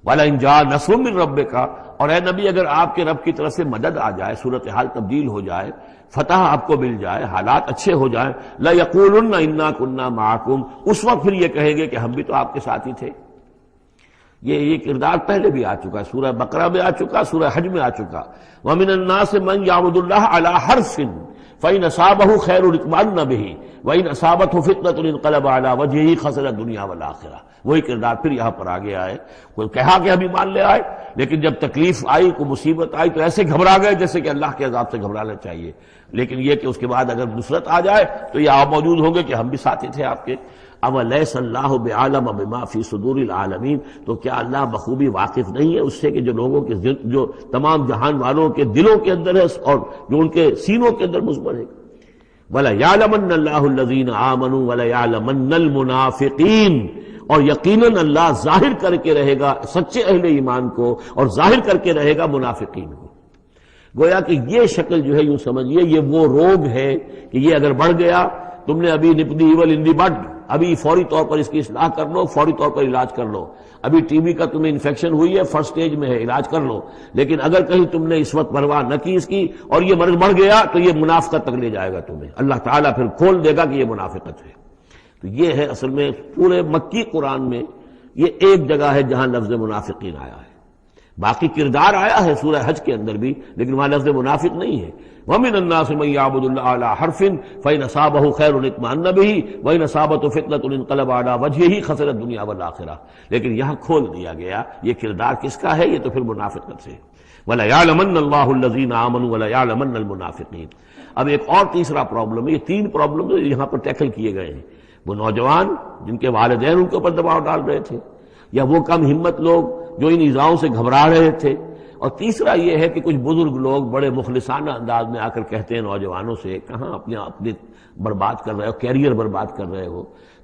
وَلَئِن جَاءَ نَصْرٌ مِّن رَّبِّكَ، اور اے نبی اگر آپ کے رب کی طرف سے مدد آ جائے، صورتحال تبدیل ہو جائے، فتح آپ کو مل جائے، حالات اچھے ہو جائیں، لَيَقُولُنَّ إِنَّا كُنَّا مَعَكُمْ، اس وقت پھر یہ کہیں گے کہ ہم بھی تو آپ کے ساتھ ہی تھے. یہ کردار پہلے بھی آ چکا ہے، سورہ بقرہ میں آ چکا، سورہ حج میں آ چکا. وَمِنَ النَّاسِ مَن يَعْبُدُ اللَّهَ عَلَىٰ حَرْفٍ فَإِنْ أَصَابَهُ خَيْرٌ اطْمَأَنَّ بِهِ وَإِنْ أَصَابَتْهُ فِتْنَةٌ انقلب عَلَىٰ وَجْهِهِ خَسِرَ الدُّنْيَا وَالْآخِرَةَ. وہی کردار پھر یہاں پر آ گیا ہے. کوئی کہا کہ ہم ایمان لے آئے، لیکن جب تکلیف آئی، کوئی مصیبت آئی تو ایسے گھبرا گئے جیسے کہ اللہ کے عذاب سے گھبرانا چاہیے. لیکن یہ کہ اس کے بعد اگر نصرت آ جائے تو یہ آپ موجود ہوں گے کہ ہم بھی ساتھی تھے آپ کے. اولیس اللہ بعالم بما فی صدور العالمین، تو کیا اللہ بخوبی واقف نہیں ہے اس سے کہ جو لوگوں کے جو تمام جہان والوں کے دلوں کے اندر ہے اور جو ان کے سینوں کے اندر مضمر ہے. وَلَيَعْلَمَنَّ اللَّهُ الَّذِينَ آمَنُوا وَلَيَعْلَمَنَّ الْمُنَافِقِينَ، اور یقیناً اللہ ظاہر کر کے رہے گا سچے اہل ایمان کو اور ظاہر کر کے رہے گا منافقین کو. گویا کہ یہ شکل جو ہے یوں سمجھیے یہ وہ روگ ہے کہ یہ اگر بڑھ گیا، تم نے ابھی نپ دی ایول ان دی بڈ، ابھی فوری طور پر اس کی اصلاح کر لو، فوری طور پر علاج کر لو. ابھی ٹی بی کا تمہیں انفیکشن ہوئی ہے، فرسٹ سٹیج میں ہے، علاج کر لو. لیکن اگر کہیں تم نے اس وقت پرواہ نہ کی اس کی اور یہ مرض بڑھ گیا تو یہ منافقت تک لے جائے گا تمہیں. اللہ تعالیٰ پھر کھول دے گا کہ یہ منافقت ہے. تو یہ ہے اصل میں پورے مکی قرآن میں یہ ایک جگہ ہے جہاں لفظ منافقین آیا ہے. باقی کردار آیا ہے سورہ حج کے اندر بھی، لیکن وہاں لفظ منافق نہیں ہے. وَمِنَ النَّاسِ مَن يَعْبُدُ اللَّهَ عَلَىٰ حَرْفٍ فَإِنْ أَصَابَهُ خَيْرٌ اطْمَأَنَّ بِهِ وَإِنْ أَصَابَتْهُ فِتْنَةٌ انقلب عَلَىٰ وَجْهِهِ خَسِرَ الدُّنْيَا وَالْآخِرَةَ. لیکن یہاں کھول دیا گیا یہ کردار کس کا ہے، یہ تو پھر منافقت سے. وَلَيَعْلَمَنَّ اللَّهُ الَّذِينَ آمَنُوا وَلَيَعْلَمَنَّ الْمُنَافِقِينَ. اب ایک اور تیسرا پرابلم ہے، یہ 3 پرابلم یہاں پر ٹیکل کیے گئے ہیں. وہ نوجوان جن کے والدین ان کے اوپر دباؤ ڈال رہے تھے، یا وہ کم ہمت لوگ جو ان ایذاؤں سے گھبرا رہے تھے، اور تیسرا یہ ہے کہ کچھ بزرگ لوگ بڑے مخلصانہ انداز میں آ کر کہتے ہیں نوجوانوں سے، کہاں اپنے برباد کر رہے ہو، کیریئر برباد کر رہے ہو،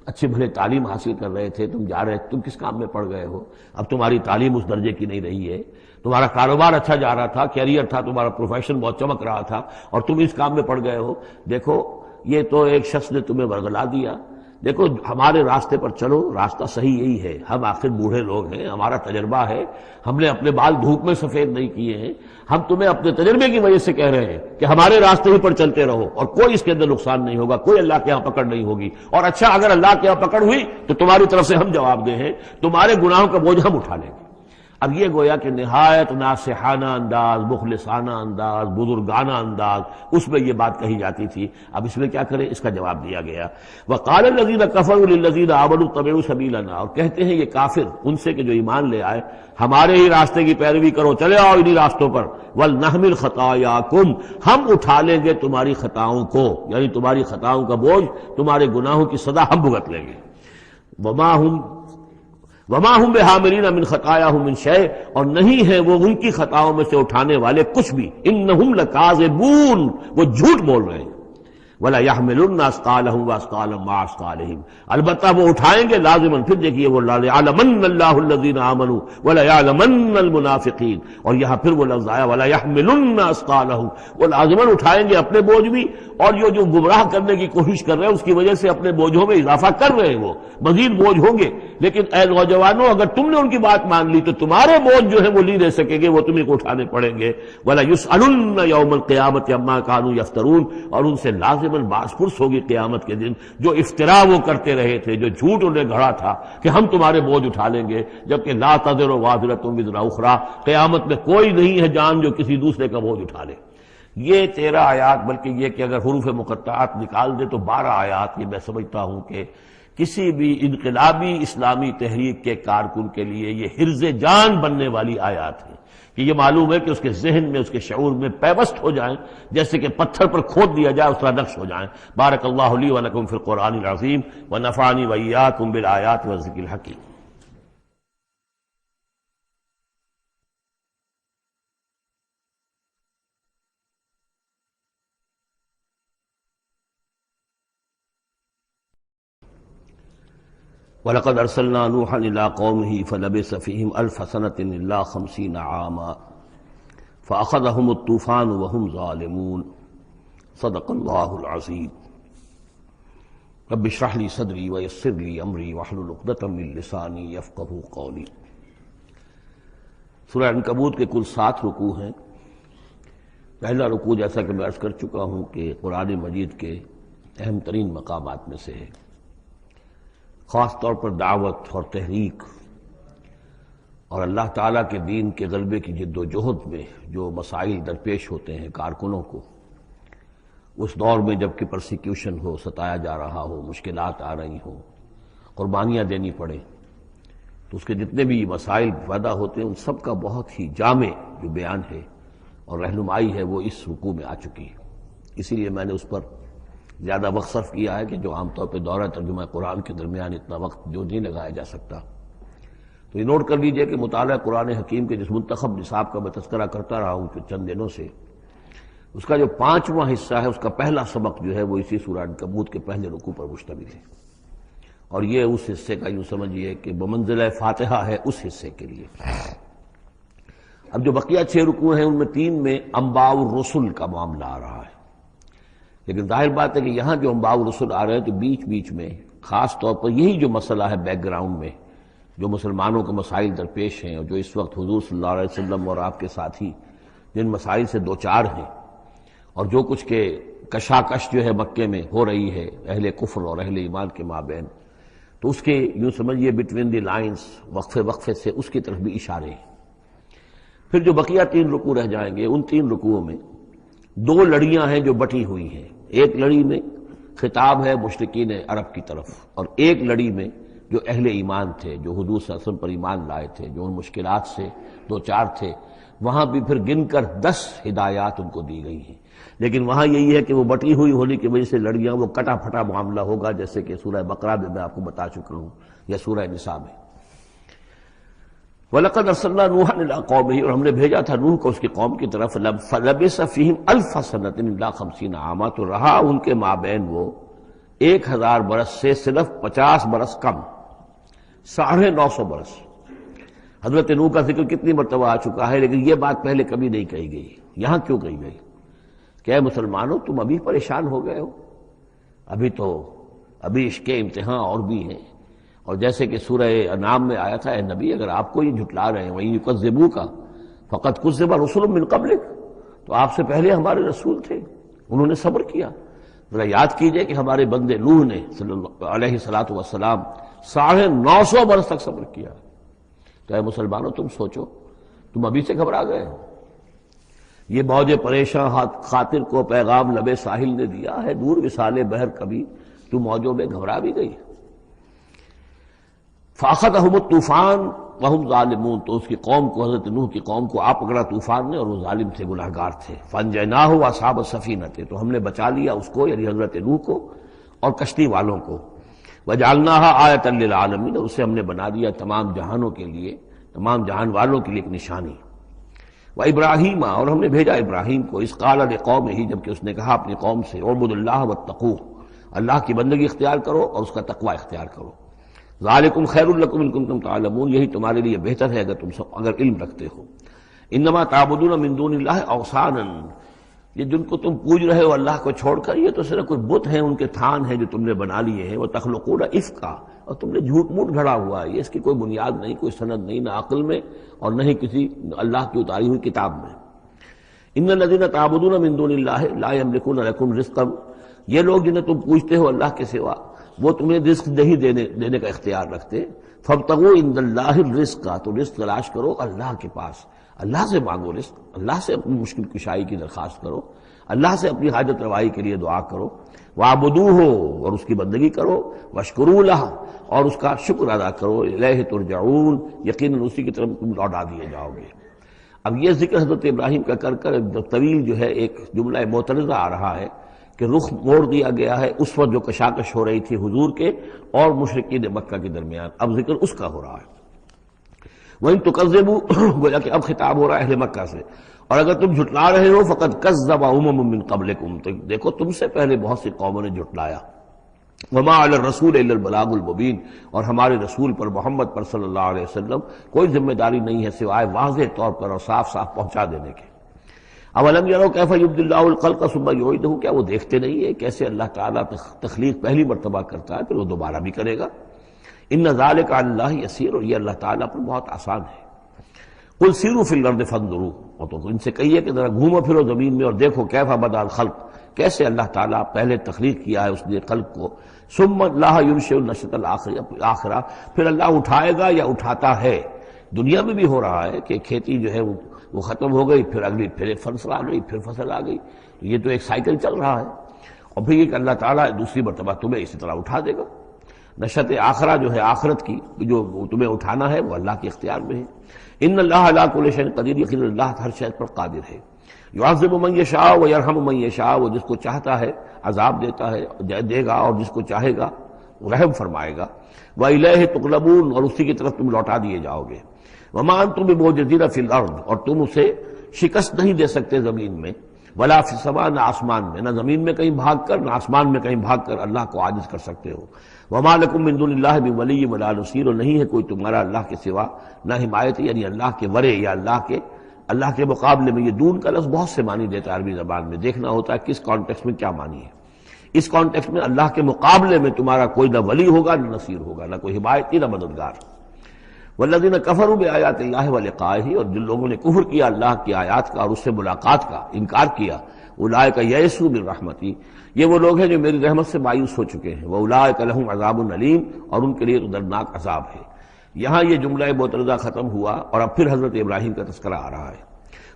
اچھے بھلے تعلیم حاصل کر رہے تھے، تم جا رہے تم کس کام میں پڑ گئے ہو، اب تمہاری تعلیم اس درجے کی نہیں رہی ہے، تمہارا کاروبار اچھا جا رہا تھا، کیریئر تھا، تمہارا پروفیشن بہت چمک رہا تھا، اور تم اس کام میں پڑ گئے ہو. دیکھو یہ تو ایک شخص نے تمہیں ورغلا دیا. دیکھو ہمارے راستے پر چلو، راستہ صحیح یہی ہے. ہم آخر بوڑھے لوگ ہیں، ہمارا تجربہ ہے، ہم نے اپنے بال دھوپ میں سفید نہیں کیے ہیں. ہم تمہیں اپنے تجربے کی وجہ سے کہہ رہے ہیں کہ ہمارے راستے ہی پر چلتے رہو اور کوئی اس کے اندر نقصان نہیں ہوگا، کوئی اللہ کے یہاں پکڑ نہیں ہوگی. اور اچھا اگر اللہ کے یہاں پکڑ ہوئی تو تمہاری طرف سے ہم جواب دیں ہیں، تمہارے گناہوں کا بوجھ ہم اٹھا لیں گے. اب یہ گویا کہ نہایت ناصحانہ انداز، مخلصانہ انداز، بزرگانہ انداز، اس میں یہ بات کہی جاتی تھی. اب اس میں کیا کریں؟ اس کا جواب دیا گیا. وقال الذین کفروا للذین آمنوا اتبعوا سبیلنا، اور کہتے ہیں یہ کافر ان سے کہ جو ایمان لے آئے، ہمارے ہی راستے کی پیروی کرو، چلے آؤ انہی راستوں پر. ولنحمل خطایاکم، ہم اٹھا لیں گے تمہاری خطاؤں کو، یعنی تمہاری خطاؤں کا بوجھ، تمہارے گناہوں کی سزا ہم بھگت لیں گے. وما ہم بحاملین من خطایاہم من شیء، اور نہیں ہے وہ ان کی خطاؤں میں سے اٹھانے والے کچھ بھی. انہم لکاذبون، وہ جھوٹ بول رہے ہیں. ولا يحملن اثقالهم واثقالا مع اثقالهم، البتہ وہ اٹھائیں گے لازماً. پھر دیکھیے وہ ليعلمن الله الذين آمنوا ولا يعلمن المنافقین، اور یہاں پھر وہ لفظ آیا ولا يحملن اثقالهم، وہ لازماً اٹھائیں گے اپنے بوجھ بھی، اور جو گمراہ کرنے کی کوشش کر رہے ہیں اس کی وجہ سے اپنے بوجھوں میں اضافہ کر رہے ہیں، وہ مزید بوجھ ہوں گے. لیکن اے نوجوانوں، اگر تم نے ان کی بات مان لی تو تمہارے بوجھ جو ہے وہ نہیں رہ سکیں گے، وہ تمہیں کو اٹھانے پڑیں گے. ولا يسألن يوم القيامة عما كانوا يفترون، اور ان سے لازماً باز پرس ہوگی قیامت کے دن جو افترا وہ کرتے رہے تھے، جو جھوٹ انہیں گھڑا تھا کہ ہم تمہارے بوجھ اٹھا لیں گے، جبکہ لا تزر وازرۃ وزر اخرى، قیامت میں کوئی نہیں ہے جان جو کسی دوسرے کا بوجھ اٹھا لے. یہ 13 آیات، بلکہ یہ کہ اگر حروف مقطعات نکال دے تو 12 آیات، یہ میں سمجھتا ہوں کہ کسی بھی انقلابی اسلامی تحریک کے کارکن کے لیے یہ حرز جان بننے والی آیات ہیں، کہ یہ معلوم ہے کہ اس کے ذہن میں، اس کے شعور میں پیوست ہو جائیں، جیسے کہ پتھر پر کھود دیا جائے اس طرح نقش ہو جائیں. بارک اللہ لی و لکم فی القرآن العظیم ونفعنی وإیاکم بالآیات والذکر الحکیم. وَلَقَدْ أَرْسَلْنَا نُوحًا إِلَىٰ قَوْمِهِ فَلَبِثَ فِيهِمْ أَلْفَ سَنَةٍ إِلَّا 50 عَامًا فَأَخَذَهُمُ الطُّوفَانُ وَهُمْ ظَالِمُونَ. صدق اللہ العظیم. رب اشرح لي صدری ويسر لي أمری واحلل عقدۃ من لسانی یفقہوا قولی. سورہ عنکبوت کے کل 7 رکوع ہیں. پہلا رکوع جیسا کہ میں عرض کر چکا ہوں کہ قرآن مجید کے اہم ترین مقامات میں سے ہے، خاص طور پر دعوت اور تحریک اور اللہ تعالیٰ کے دین کے غلبے کی جد و جہد میں جو مسائل درپیش ہوتے ہیں کارکنوں کو، اس دور میں جب کہ پرسیکیوشن ہو، ستایا جا رہا ہو، مشکلات آ رہی ہوں، قربانیاں دینی پڑیں، تو اس کے جتنے بھی مسائل پیدا ہوتے ہیں ان سب کا بہت ہی جامع جو بیان ہے اور رہنمائی ہے وہ اس رکوع میں آ چکی ہے. اسی لیے میں نے اس پر زیادہ وقت صرف کیا ہے کہ جو عام طور پہ دورہ ترجمہ قرآن کے درمیان اتنا وقت جو نہیں لگایا جا سکتا. تو یہ نوٹ کر لیجئے کہ مطالعہ قرآن حکیم کے جس منتخب نصاب کا میں تذکرہ کرتا رہا ہوں چند دنوں سے، اس کا جو 5واں حصہ ہے، اس کا پہلا سبق جو ہے وہ اسی سورہ عنکبوت کے پہلے رکوع پر مشتمل ہے، اور یہ اس حصے کا یوں سمجھیے کہ بمنزلہ فاتحہ ہے اس حصے کے لیے. اب جو بقیہ 6 رکوع ہیں ان میں 3 میں انباء الرسل کا معاملہ آ رہا ہے، لیکن ظاہر بات ہے کہ یہاں جو انباء الرسل آ رہے ہیں تو بیچ بیچ میں خاص طور پر یہی جو مسئلہ ہے بیک گراؤنڈ میں جو مسلمانوں کے مسائل درپیش ہیں، اور جو اس وقت حضور صلی اللہ علیہ وسلم اور آپ کے ساتھی جن مسائل سے دوچار ہیں، اور جو کچھ کے کشاکش جو ہے مکے میں ہو رہی ہے اہل کفر اور اہل ایمان کے مابین، تو اس کے یوں سمجھیے بٹوین دی لائنز وقفے وقفے سے اس کی طرف بھی اشارے ہیں. پھر جو بقیہ 3 رکوع رہ جائیں گے ان 3 رکوعوں میں 2 لڑیاں ہیں جو بٹی ہوئی ہیں. ایک لڑی میں خطاب ہے مشرکین عرب کی طرف، اور ایک لڑی میں جو اہل ایمان تھے، جو حضور صلی اللہ علیہ وسلم پر ایمان لائے تھے، جو ان مشکلات سے دوچار تھے، وہاں بھی پھر گن کر 10 ہدایات ان کو دی گئی ہیں. لیکن وہاں یہی ہے کہ وہ بٹی ہوئی ہونے کی وجہ سے لڑیاں وہ کٹا پھٹا معاملہ ہوگا، جیسے کہ سورہ بقرہ میں آپ کو بتا چکا ہوں یا سورہ نساء میں. وَلَقَدْ أَرْسَلْنَا نُوحًا إِلَىٰ قَوْمِهِ، اور ہم نے بھیجا تھا نوح کو اس کی قوم کی طرف. فَلَبِثَ فِيهِمْ أَلْفَ سَنَةٍ إِلَّا 50 عَامًا، تو رہا ان کے مابین وہ 1000 برس سے صرف 50 برس کم، 950 برس. حضرت نوح کا ذکر کتنی مرتبہ آ چکا ہے، لیکن یہ بات پہلے کبھی نہیں کہی گئی. یہاں کیوں کہی گئی کہ اے مسلمانوں تم ابھی پریشان ہو گئے ہو، ابھی عشق امتحان اور بھی ہیں. اور جیسے کہ سورہ انعام میں آیا تھا، اے نبی اگر آپ کو یہ جھٹلا رہے ہیں وَإِن يُكَذِّبُوكَ فَقَدْ كُذِّبَ رُسُلٌ مِّن قَبْلِكَ، تو آپ سے پہلے ہمارے رسول تھے، انہوں نے صبر کیا. ذرا یاد کیجئے کہ ہمارے بندے نوح نے صلی اللہ علیہ الصلوۃ والسلام 950 برس تک صبر کیا. تو اے مسلمانوں تم سوچو، تم ابھی سے گھبرا گئے ہو؟ یہ موج پریشاں خاطر کو پیغام لبے ساحل نے دیا ہے، دور وصال بحر کبھی تو موجوں میں گھبرا بھی گئی۔ فاخذہم الطوفان وہم ظالمون، تو اس کی قوم کو، حضرت نوح کی قوم کو آ پکڑا طوفان نے، اور وہ ظالم تھے، گناہگار تھے۔ فانجیناہ واصحاب السفینہ، تو ہم نے بچا لیا اس کو، یعنی حضرت نوح کو اور کشتی والوں کو۔ وجعلناہا آیۃ للعالمین، اور اسے ہم نے بنا دیا تمام جہانوں کے لیے، تمام جہان والوں کے لیے ایک نشانی۔ وابراہیم، اور ہم نے بھیجا ابراہیم کو، اذ قال لقومہ، جبکہ اس نے کہا اپنی قوم سے، اعبدوا اللہ واتقوہ، اللہ کی بندگی اختیار کرو اور اس کا تقوی اختیار کرو۔ ذالکم خیر لکم ان کنتم تعلمون، یہی تمہارے لیے بہتر ہے اگر تم سب اگر علم رکھتے ہو۔ انما تعبدون من دون اللہ اوثانا، یہ جن کو تم پوج رہے ہو اللہ کو چھوڑ کر، یہ تو صرف کوئی بت ہیں، ان کے تھان ہیں جو تم نے بنا لیے ہیں۔ وتخلقون افکا، اور تم نے جھوٹ موٹ گھڑا ہوا ہے، یہ اس کی کوئی بنیاد نہیں، کوئی سند نہیں، نہ عقل میں اور نہ ہی کسی اللہ کی اتاری ہوئی کتاب میں۔ ان الذین تعبدون من دون اللہ لا یملکون لکم رزقا، یہ لوگ جنہیں تم پوجتے ہو اللہ کے سوا، وہ تمہیں رزق نہیں دینے کا اختیار رکھتے۔ فابتغوا عند اللہ الرزق، تو رزق تلاش کرو اللہ کے پاس، اللہ سے مانگو رزق، اللہ سے اپنی مشکل کشائی کی درخواست کرو، اللہ سے اپنی حاجت روائی کے لیے دعا کرو۔ وَاعْبُدُوهُ، اور اس کی بندگی کرو، وَاشْكُرُوا لَهُ، اور اس کا شکر ادا کرو، إِلَيْهِ تُرْجَعُونَ، یقیناً اسی کی طرف تم لوٹا دیے جاؤ گے۔ اب یہ ذکر حضرت ابراہیم کا کر طویل جو ہے ایک جملہ معترضہ آ رہا ہے کہ رخ موڑ دیا گیا ہے اس وقت جو کشاکش ہو رہی تھی حضور کے اور مشرکین مکہ کے درمیان، اب ذکر اس کا ہو رہا ہے۔ وَإِن تُكَذِّبُوا، گویا کہ اب خطاب ہو رہا ہے اہل مکہ سے، اور اگر تم جھٹلا رہے ہو فقد کذب امم من قبلکم، تو دیکھو تم سے پہلے بہت سی قوموں نے جھٹلایا۔ وما علی الرسول الا البلاغ المبین، اور ہمارے رسول پر محمد پر صلی اللہ علیہ وسلم کوئی ذمہ داری نہیں ہے سوائے واضح طور پر اور صاف صاف پہنچا دینے کے۔ اولم یروا کیف یبدی اللہ الخلق ثم یعیدہ، کیا وہ دیکھتے نہیں ہے کیسے اللہ تعالیٰ تخلیق پہلی مرتبہ کرتا ہے پھر وہ دوبارہ بھی کرے گا۔ ان ذلک علی اللہ یسیر، اور یہ اللہ تعالیٰ پر بہت آسان ہے۔ قل سیروا فی الارض فانظروا، اور تو ان سے کہیے کہ ذرا گھومو پھرو زمین میں اور دیکھو کیف بدأ الخلق، کیسے اللہ تعالیٰ پہلے تخلیق کیا ہے اس نے خلق کو۔ ثم اللہ ینشئ النشأۃ الآخرہ، پھر اللہ اٹھائے گا یا اٹھاتا ہے۔ دنیا میں بھی ہو رہا ہے کہ کھیتی جو ہے وہ ختم ہو گئی، پھر اگلی پھر ایک فصل آ گئی، پھر فصل آ گئی، یہ تو ایک سائیکل چل رہا ہے، اور پھر یہ کہ اللہ تعالیٰ دوسری مرتبہ تمہیں اسی طرح اٹھا دے گا۔ نشأۃ آخرہ جو ہے آخرت کی جو تمہیں اٹھانا ہے وہ اللہ کے اختیار میں ہے۔ ان اللہ علی کل شیء قدیر، یقیناً اللہ ہر شے پر قادر ہے۔ یعذب من یشاء ویرحم من یشاء، وہ جس کو چاہتا ہے عذاب دیتا ہے دے گا، اور جس کو چاہے گا رحم فرمائے گا۔ وإلیہ تقلبون، اور اسی کی طرف تم لوٹا دیے جاؤ گے۔ وما انتم بمعجزین فی الارض، اور تم اسے شکست نہیں دے سکتے زمین میں، ولا فی السماء، نہ آسمان میں، نہ زمین میں کہیں بھاگ کر نہ آسمان میں کہیں بھاگ کر اللہ کو عاجز کر سکتے ہو۔ وما لکم من دون اللہ من ولی ولا نصیر، اور نہیں ہے کوئی تمہارا اللہ کے سوا نہ حمایت، یعنی اللہ کے ورے یا اللہ کے مقابلے میں۔ یہ دون کا لفظ بہت سے معنی دیتا ہے عربی زبان میں، دیکھنا ہوتا ہے کس کانٹیکسٹ میں کیا معنی ہے۔ اس کانٹیکسٹ میں اللہ کے مقابلے میں تمہارا کوئی نہ ولی ہوگا نہ نصیر ہوگا، نہ کوئی حمایتی نہ مددگار۔ والذین کفروا بآیات اللہ ولقائہ، اور جن لوگوں نے کفر کیا اللہ کی آیات کا اور اس سے ملاقات کا انکار کیا، اولئک یئسوا من رحمتی، یہ وہ لوگ ہیں جو میری رحمت سے مایوس ہو چکے ہیں۔ واولئک لہم عذاب علیم، اور ان کے لیے دردناک عذاب ہے۔ یہاں یہ جملہ معترضہ ختم ہوا اور اب پھر حضرت ابراہیم کا تذکرہ آ رہا ہے۔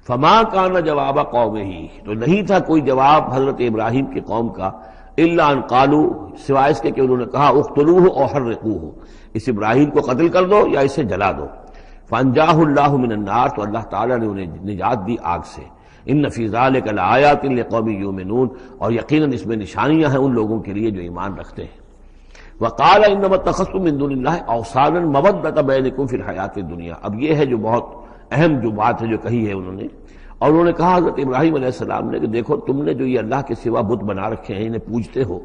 فما کان جواب قومہ، تو نہیں تھا کوئی جواب حضرت ابراہیم کی قوم کا، الا ان قالوا، سوائے اس کے کہ انہوں نے کہا اقتلوہ او حرقوہ، اس ابراہیم کو قتل کر دو یا اسے جلا دو۔ فانجاہ اللہ من النار، تو اللہ تعالیٰ نے انہیں نجات دی آگ سے۔ ان فی ذلک لآیات لقوم یؤمنون، اور یقیناً اس میں نشانیاں ہیں ان لوگوں کے لیے جو ایمان رکھتے ہیں۔ وقال انما اتخذتم من دون اللہ اوثانا مودۃ بینکم فی الحیاۃ الدنیا، اب یہ ہے جو بہت اہم جو بات ہے جو کہی ہے انہوں نے، اور انہوں نے کہا حضرت ابراہیم علیہ السلام نے کہ دیکھو تم نے جو یہ اللہ کے سوا بت بنا رکھے ہیں انہیں پوجتے ہو،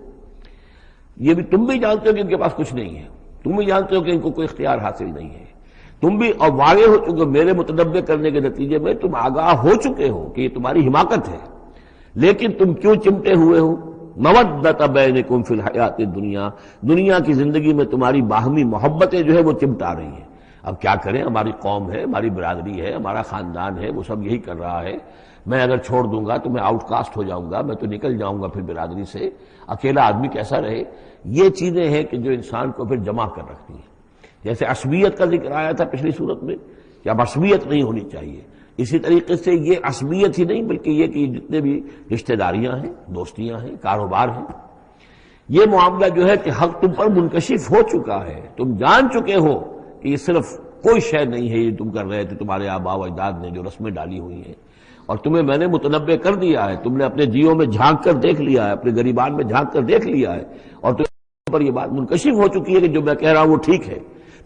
یہ بھی تم بھی جانتے ہو کہ ان کے پاس کچھ نہیں ہے، تم بھی جانتے ہو کہ ان کو کوئی اختیار حاصل نہیں ہے، تم بھی اور واقع ہو چکے میرے متنبع کرنے کے نتیجے میں تم آگاہ ہو چکے ہو کہ یہ تمہاری حماقت ہے، لیکن تم کیوں چمٹے ہوئے ہو؟ مودۃ بینکم فی الحیاۃ الدنیا، دنیا کی زندگی میں تمہاری باہمی محبتیں جو ہے وہ چمٹا رہی ہیں۔ اب کیا کریں، ہماری قوم ہے، ہماری برادری ہے، ہمارا خاندان ہے، وہ سب یہی کر رہا ہے، میں اگر چھوڑ دوں گا تو میں آؤٹ کاسٹ ہو جاؤں گا، میں تو نکل جاؤں گا پھر برادری سے، اکیلا آدمی کیسا رہے۔ یہ چیزیں ہیں کہ جو انسان کو پھر جمع کر رکھتی ہیں۔ جیسے عصبیت کا ذکر آیا تھا پچھلی صورت میں کہ اب عصبیت نہیں ہونی چاہیے، اسی طریقے سے یہ عصبیت ہی نہیں بلکہ یہ کہ جتنے بھی رشتہ داریاں ہیں، دوستیاں ہیں، کاروبار ہیں، یہ معاملہ جو ہے کہ حق تم پر منکشف ہو چکا ہے، تم جان چکے ہو کہ یہ صرف کوئی شے نہیں ہے یہ تم کر رہے تھے تمہارے آباء و اجداد نے جو رسمیں ڈالی ہوئی ہیں، اور تمہیں میں نے متنبع کر دیا ہے، تم نے اپنے جیوں میں جھانک کر دیکھ لیا ہے، اپنے گریبان میں جھانک کر دیکھ لیا ہے، اور تم پر یہ بات منکشف ہو چکی ہے کہ جو میں کہہ رہا ہوں وہ ٹھیک ہے،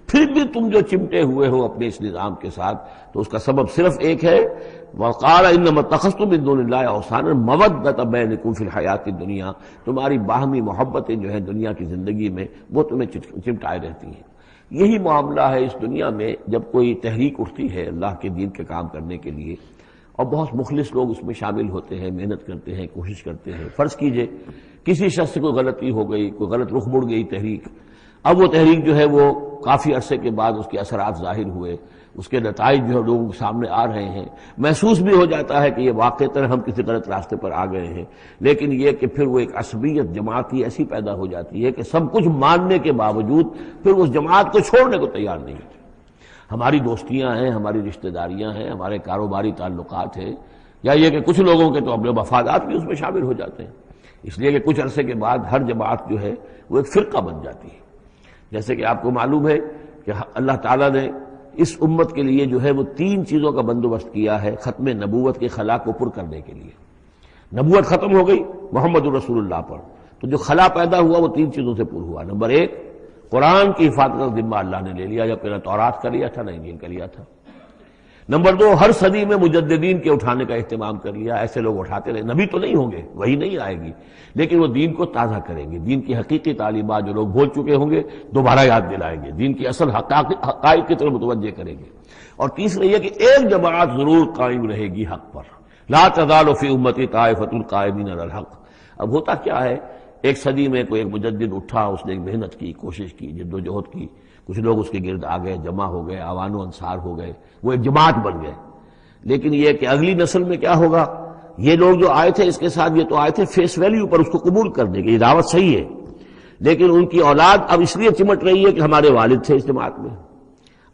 پھر بھی تم جو چمٹے ہوئے ہو اپنے اس نظام کے ساتھ، تو اس کا سبب صرف ایک ہے، وَقَالَ إِنَّمَا اتَّخَذْتُم مِّن دُونِ اللَّهِ أَوْثَانًا مَوَدَّةَ بَيْنِكُمْ فِي الْحَيَاةِ الدُّنْيَا، تمہاری باہمی محبتیں جو ہیں دنیا کی زندگی میں وہ تمہیں چمٹائے رہتی ہیں۔ یہی معاملہ ہے اس دنیا میں جب کوئی تحریک اٹھتی ہے اللہ کے دین کے کام کرنے کے لیے، اور بہت مخلص لوگ اس میں شامل ہوتے ہیں، محنت کرتے ہیں، کوشش کرتے ہیں۔ فرض کیجئے کسی شخص سے کوئی غلطی ہو گئی، کوئی غلط رخ مڑ گئی تحریک، اب وہ تحریک جو ہے وہ کافی عرصے کے بعد اس کے اثرات ظاہر ہوئے، اس کے نتائج جو ہے لوگوں کے سامنے آ رہے ہیں، محسوس بھی ہو جاتا ہے کہ یہ واقعتاً ہم کسی غلط راستے پر آ گئے ہیں، لیکن یہ کہ پھر وہ ایک عصبیت جماعتی ایسی پیدا ہو جاتی ہے کہ سب کچھ ماننے کے باوجود پھر اس جماعت کو چھوڑنے کو تیار نہیں ہوتی۔ ہماری دوستیاں ہیں، ہماری رشتہ داریاں ہیں، ہمارے کاروباری تعلقات ہیں، یا یہ کہ کچھ لوگوں کے تو اپنے مفادات بھی اس میں شامل ہو جاتے ہیں، اس لیے کہ کچھ عرصے کے بعد ہر جماعت جو ہے وہ ایک فرقہ بن جاتی ہے۔ جیسے کہ آپ کو معلوم ہے کہ اللہ تعالیٰ نے اس امت کے لیے جو ہے وہ 3 چیزوں کا بندوبست کیا ہے ختم نبوت کے خلا کو پر کرنے کے لیے۔ نبوت ختم ہو گئی محمد الرسول اللہ پر، تو جو خلا پیدا ہوا وہ 3 چیزوں سے پر ہوا۔ نمبر 1، قرآن کی حفاظت کا ذمہ اللہ نے لے لیا، جب پہلے تورات کا لیا تھا نہ انجیل کا لیا تھا۔ نمبر 2، ہر صدی میں مجددین کے اٹھانے کا اہتمام کر لیا، ایسے لوگ اٹھاتے رہے، نبی تو نہیں ہوں گے، وہی نہیں آئے گی، لیکن وہ دین کو تازہ کریں گے، دین کی حقیقی تعلیمات جو لوگ بھول چکے ہوں گے دوبارہ یاد دلائیں گے، دین کی اصل حقائق کی طرف متوجہ کریں گے۔ اور تیسرے یہ کہ ایک جماعت ضرور قائم رہے گی حق پر، لا تزال فی امتی طائفۃ قائمین علی الحق۔ اب ہوتا کیا ہے، ایک صدی میں کوئی ایک مجدد اٹھا، اس نے محنت کی، کوشش کی، جد و جہد کی، کچھ لوگ اس کے گرد آ گئے، جمع ہو گئے، اعوان و انصار ہو گئے، وہ ایک جماعت بن گئے۔ لیکن یہ کہ اگلی نسل میں کیا ہوگا، یہ لوگ جو آئے تھے اس کے ساتھ، یہ تو آئے تھے فیس ویلیو پر اس کو قبول کرنے کے، یہ دعوت صحیح ہے، لیکن ان کی اولاد اب اس لیے چمٹ رہی ہے کہ ہمارے والد تھے اس جماعت میں۔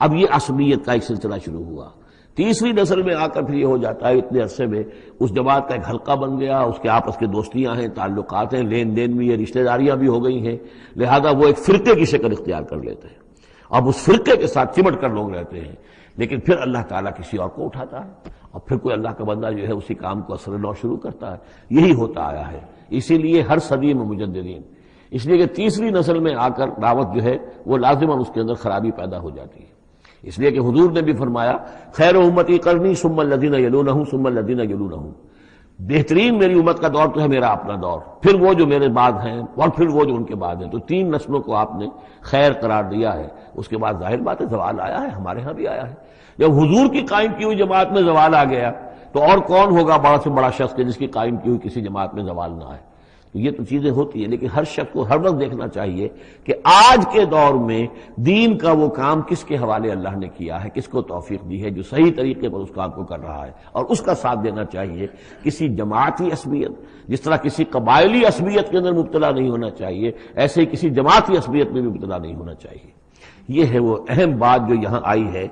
اب یہ عصبیت کا ایک سلسلہ شروع ہوا۔ تیسری نسل میں آ کر پھر یہ ہو جاتا ہے اتنے عرصے میں اس جماعت کا ایک حلقہ بن گیا، اس کے آپس کے دوستیاں ہیں، تعلقات ہیں، لین دین بھی ہے، رشتہ داریاں بھی ہو گئی ہیں، لہذا وہ ایک فرقے کی شکل اختیار کر لیتے ہیں۔ اب اس فرقے کے ساتھ چمٹ کر لوگ رہتے ہیں، لیکن پھر اللہ تعالیٰ کسی اور کو اٹھاتا ہے، اور پھر کوئی اللہ کا بندہ جو ہے اسی کام کو اثر نو شروع کرتا ہے۔ یہی ہوتا آیا ہے، اسی لیے ہر صدی میں مجددین، اس لیے کہ تیسری نسل میں آ کر دعوت جو ہے وہ لازماً اس کے اندر خرابی پیدا ہو جاتی ہے۔ اس لیے کہ حضور نے بھی فرمایا خیر امتی قرنی ثم الذین یلونہم ثم الذین یلونہم، بہترین میری امت کا دور تو ہے میرا اپنا دور، پھر وہ جو میرے بعد ہیں، اور پھر وہ جو ان کے بعد ہیں۔ تو 3 نسلوں کو آپ نے خیر قرار دیا ہے۔ اس کے بعد ظاہر بات ہے زوال آیا ہے، ہمارے ہاں بھی آیا ہے۔ جب حضور کی قائم کی ہوئی جماعت میں زوال آ گیا تو اور کون ہوگا بڑا سے بڑا شخص کہ جس کی قائم کی ہوئی کسی جماعت میں زوال نہ آئے۔ تو یہ تو چیزیں ہوتی ہیں، لیکن ہر شخص کو ہر وقت دیکھنا چاہیے کہ آج کے دور میں دین کا وہ کام کس کے حوالے اللہ نے کیا ہے، کس کو توفیق دی ہے جو صحیح طریقے پر اس کام کو کر رہا ہے، اور اس کا ساتھ دینا چاہیے۔ کسی جماعتی عصبیت، جس طرح کسی قبائلی عصبیت کے اندر مبتلا نہیں ہونا چاہیے، ایسے ہی کسی جماعتی عصبیت میں بھی مبتلا نہیں ہونا چاہیے۔ یہ ہے وہ اہم بات جو یہاں آئی ہے۔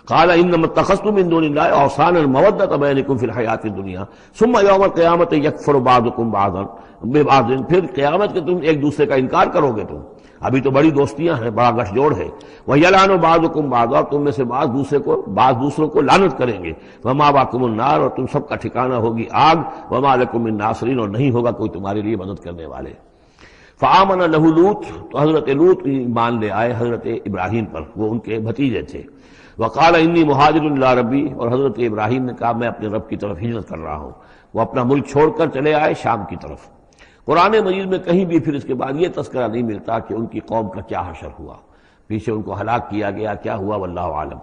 قال انما اتخذتم من دون الله اوثانا مودة بينكم في الحياة الدنيا ثم يوم القيامة يكفر بعضكم بعضا ببعض، پھر قیامت کے تم ایک دوسرے کا انکار کرو گے، تم ابھی تو بڑی دوستیاں ہیں، بڑا گٹھ جوڑ ہے۔ وَيَلْعَنُ بَعْضُكُمْ بعضا، تم میں سے بعض دوسروں کو لعنت کریں گے۔ وَمَأْوَاكُمُ النَّارُ، اور تم سب کا ٹھکانہ ہوگی آگ۔ وَمَا لَكُم مِّن نَاصِرِينَ، اور نہیں ہوگا کوئی تمہارے لیے مدد کرنے والے۔ فآمن لہ لوط، تو حضرت لوط ایمان لے آئے حضرت ابراہیم پر، وہ ان کے بھتیجے تھے۔ وقال انی مہاجر الی ربی، اور حضرت ابراہیم نے کہا میں اپنے رب کی طرف ہجرت کر رہا ہوں۔ وہ اپنا ملک چھوڑ کر چلے آئے شام کی طرف۔ قرآن مجید میں کہیں بھی پھر اس کے بعد یہ تذکرہ نہیں ملتا کہ ان کی قوم کا کیا حشر ہوا، پیچھے ان کو ہلاک کیا گیا، کیا ہوا، واللہ عالم۔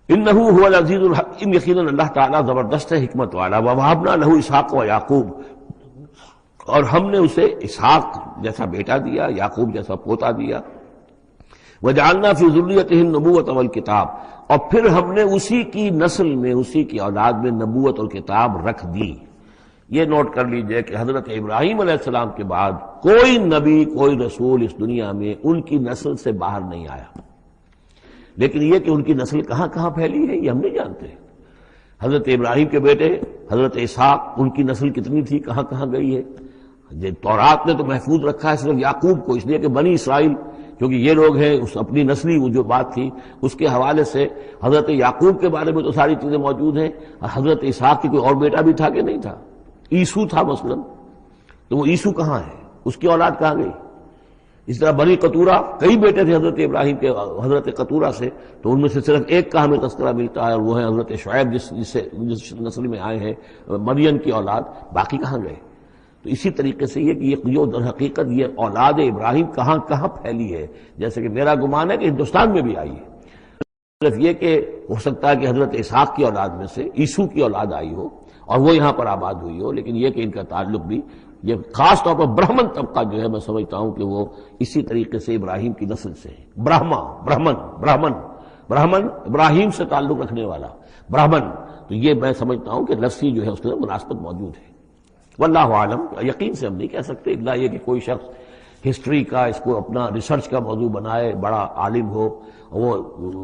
انہ هو العزیز الحکیم، یقیناً اللہ تعالیٰ زبردست ہے، حکمت والا۔ ووہبنا لہ اسحاق و یعقوب، اور ہم نے اسے اسحاق جیسا بیٹا دیا، یعقوب جیسا پوتا دیا۔ وجعلنا فی ذریتہ النبوۃ والکتاب، اور پھر ہم نے اسی کی نسل میں، اسی کی اولاد میں نبوت اور کتاب رکھ دی۔ یہ نوٹ کر لیجئے کہ حضرت ابراہیم علیہ السلام کے بعد کوئی نبی کوئی رسول اس دنیا میں ان کی نسل سے باہر نہیں آیا، لیکن یہ کہ ان کی نسل کہاں کہاں پھیلی ہے یہ ہم نہیں جانتے۔ حضرت ابراہیم کے بیٹے حضرت اسحاق، ان کی نسل کتنی تھی، کہاں کہاں گئی ہے؟ تورات نے تو محفوظ رکھا ہے صرف یعقوب کو، اس لیے کہ بنی اسرائیل کیونکہ یہ لوگ ہیں، اس اپنی نسلی وہ جو بات تھی اس کے حوالے سے حضرت یعقوب کے بارے میں تو ساری چیزیں موجود ہیں۔ حضرت اسحاق کی کوئی اور بیٹا بھی تھا کہ نہیں تھا؟ عیسو تھا مثلا، تو وہ عیسو کہاں ہے، اس کی اولاد کہاں گئی؟ اس طرح بنی قطورہ، کئی بیٹے تھے حضرت ابراہیم کے حضرت قطورہ سے، تو ان میں سے صرف ایک کا ہمیں تذکرہ ملتا ہے اور وہ ہے حضرت شعیب جس نسل میں آئے ہیں، مریم کی اولاد، باقی کہاں گئے؟ تو اسی طریقے سے یہ کہ یہ در حقیقت یہ اولاد ابراہیم کہاں کہاں پھیلی ہے، جیسے کہ میرا گمان ہے کہ ہندوستان میں بھی آئی ہے، صرف یہ کہ ہو سکتا ہے کہ حضرت اسحاق کی اولاد میں سے عیسو کی اولاد آئی ہو اور وہ یہاں پر آباد ہوئی ہو، لیکن یہ کہ ان کا تعلق بھی یہ خاص طور پر برہمن طبقہ جو ہے میں سمجھتا ہوں کہ وہ اسی طریقے سے ابراہیم کی نسل سے ہے۔ برہمن ابراہیم سے تعلق رکھنے والا برہمن، تو یہ میں سمجھتا ہوں کہ نسلی جو ہے اس کے اندر مناسبت موجود ہے۔ واللہ عالم، یقین سے ہم نہیں کہہ سکتے الا یہ کہ کوئی شخص ہسٹری کا اس کو اپنا ریسرچ کا موضوع بنائے، بڑا عالم ہو، وہ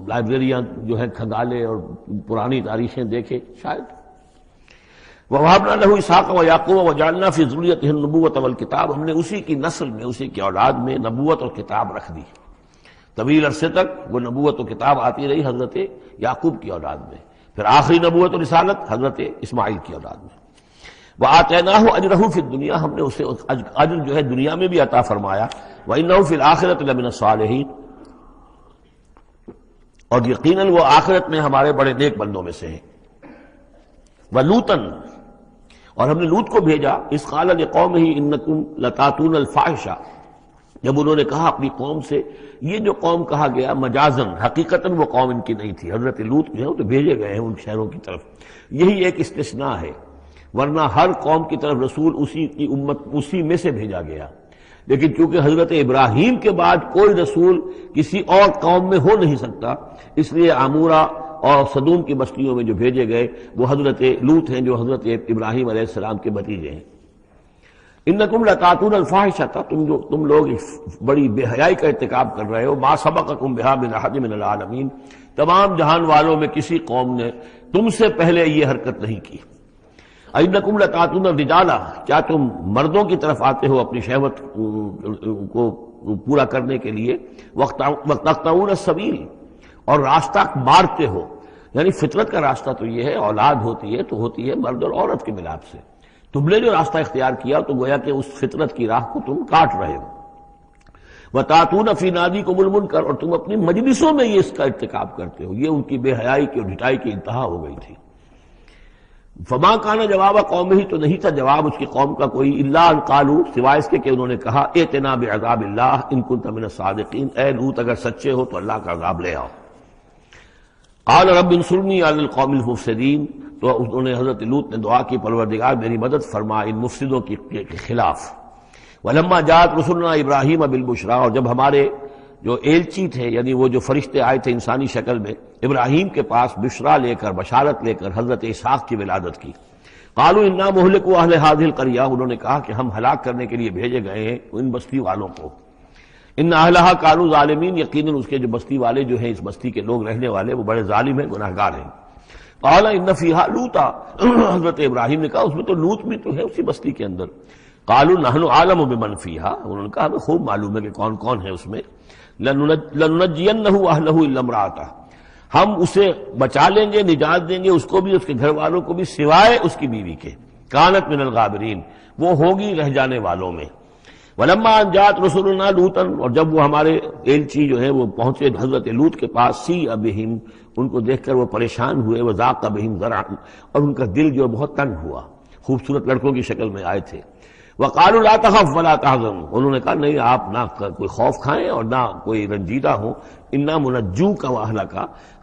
لائبریریاں جو ہے کھنگالے اور پرانی تاریخیں دیکھے، شاید۔ وَوَهَبْنَا لَهُ إِسْحَاقَ وَيَعْقُوبَ وَجَعَلْنَا فِي ذُرِّيَّتِهِ النُّبُوَّةَ وَالْكِتَابَ، ہم نے اسی کی نسل میں، اسی کی اولاد میں نبوت اور کتاب رکھ دی۔ طویل عرصے تک وہ نبوت و کتاب آتی رہی حضرت یعقوب کی اولاد میں، پھر آخری نبوت و رسالت حضرت اسماعیل کی اولاد میں۔ وَآتَيْنَاهُ أَجْرَهُ فِي الدُّنْيَا، ہم نے اسے اجر جو ہے دنیا میں بھی عطا فرمایا۔ وَإِنَّهُ فِي الْآخِرَةِ لَمِنَ الصَّالِحِينَ، اور یقیناً وہ آخرت میں ہمارے بڑے نیک بندوں میں سے ہیں۔ وَلُوطًا، اور ہم نے لوط کو بھیجا، اذ قال لقومہ انکم لتاتون الفاحشہ، جب انہوں نے کہا اپنی قوم سے، یہ جو قوم کہا گیا مجازن، حقیقتاً وہ قوم ان کی نہیں تھی، حضرت لوط جو ہے وہ تو بھیجے گئے ہیں ان شہروں کی طرف، یہی ایک استثناء ہے، ورنہ ہر قوم کی طرف رسول اسی کی امت اسی میں سے بھیجا گیا، لیکن چونکہ حضرت ابراہیم کے بعد کوئی رسول کسی اور قوم میں ہو نہیں سکتا، اس لیے عامورہ اور صدوم کی بستیوں میں جو بھیجے گئے وہ حضرت لوط ہیں جو حضرت ابراہیم علیہ السلام کے بھتیجے ہیں۔ انکم لتاتون الفاحشہ، تم لوگ بڑی بے حیائی کا ارتکاب کر رہے ہو، ما سبقکم بہا من احد من العالمین، تمام جہان والوں میں کسی قوم نے تم سے پہلے یہ حرکت نہیں کی۔ انکم لتاتون الرجال، کیا تم مردوں کی طرف آتے ہو اپنی شہوت کو پورا کرنے کے لیے، وتقطعون السبیل، اور راستہ مارتے ہو، یعنی فطرت کا راستہ تو یہ ہے، اولاد ہوتی ہے تو ہوتی ہے مرد اور عورت کے ملاپ سے، تم نے جو راستہ اختیار کیا تو گویا کہ اس فطرت کی راہ کو تم کاٹ رہے ہو۔ وَتَأْتُونَ فِي نَادِيكُمُ الْمُنكَرَ، اور تم اپنی مجلسوں میں یہ اس کا ارتکاب کرتے ہو، یہ ان کی بے حیائی کی اور ڈھٹائی کی انتہا ہو گئی تھی۔ فما کان جواب قومہ، تو نہیں تھا جواب اس کی قوم کا کوئی، الا ان قالوا، سوائے اس کے کہ انہوں نے کہا، ائتنا بعذاب اللہ ان کنت من الصادقین، اے لوط اگر سچے ہو تو اللہ کا عذاب لے آؤ۔ قال رب انصرنی علی القوم المفسدین، تو انہوں نے حضرت لوط نے دعا کی، پروردگار میری مدد فرما ان مفسدوں کے خلاف۔ ولما جاءت رسلنا ابراہیم بالبشریٰ، اور جب ہمارے جو ایلچی تھے یعنی وہ جو فرشتے آئے تھے انسانی شکل میں ابراہیم کے پاس بشرا لے کر، بشارت لے کر حضرت اسحاق کی ولادت کی، قالوا انا مہلکو اہل هذه القریہ، انہوں نے کہا کہ ہم ہلاک کرنے کے لیے بھیجے گئے ہیں ان بستی والوں کو، ان اہلھا کانوا ظالمین، یقیناً اس کے جو بستی والے جو ہیں، اس بستی کے لوگ رہنے والے وہ بڑے ظالم ہیں، گناہگار ہیں۔ قال ان فیہا لوطا، حضرت ابراہیم نے کہا اس میں تو لوط بھی تو ہے اسی بستی کے اندر۔ قالوا نحن اعلم بمن فیہا، انہوں نے کہا ہمیں خوب معلوم ہے کہ کون کون ہے اس میں۔ لننجینہ اہلہ الا امرأتہ، ہم اسے بچا لیں گے، نجات دیں گے اس کو بھی، اس کے گھر والوں کو بھی، سوائے اس کی بیوی کے، کانت من الغابرین، وہ ہوگی رہ جانے والوں میں۔ ولما ان جاءت رسلنا لوطا، اور جب وہ ہمارے ایلچی جو ہے وہ پہنچے حضرت لوط کے پاس، سیء بہم، ان کو دیکھ کر وہ پریشان ہوئے، وضاق بہم ذرعا، اور ان کا دل جو بہت تنگ ہوا، خوبصورت لڑکوں کی شکل میں آئے تھے۔ وقالوا لا تخف ولا تحزن، انہوں نے کہا نہیں آپ نہ کوئی خوف کھائیں اور نہ کوئی رنجیدہ ہوں، انا منجوک واہلک،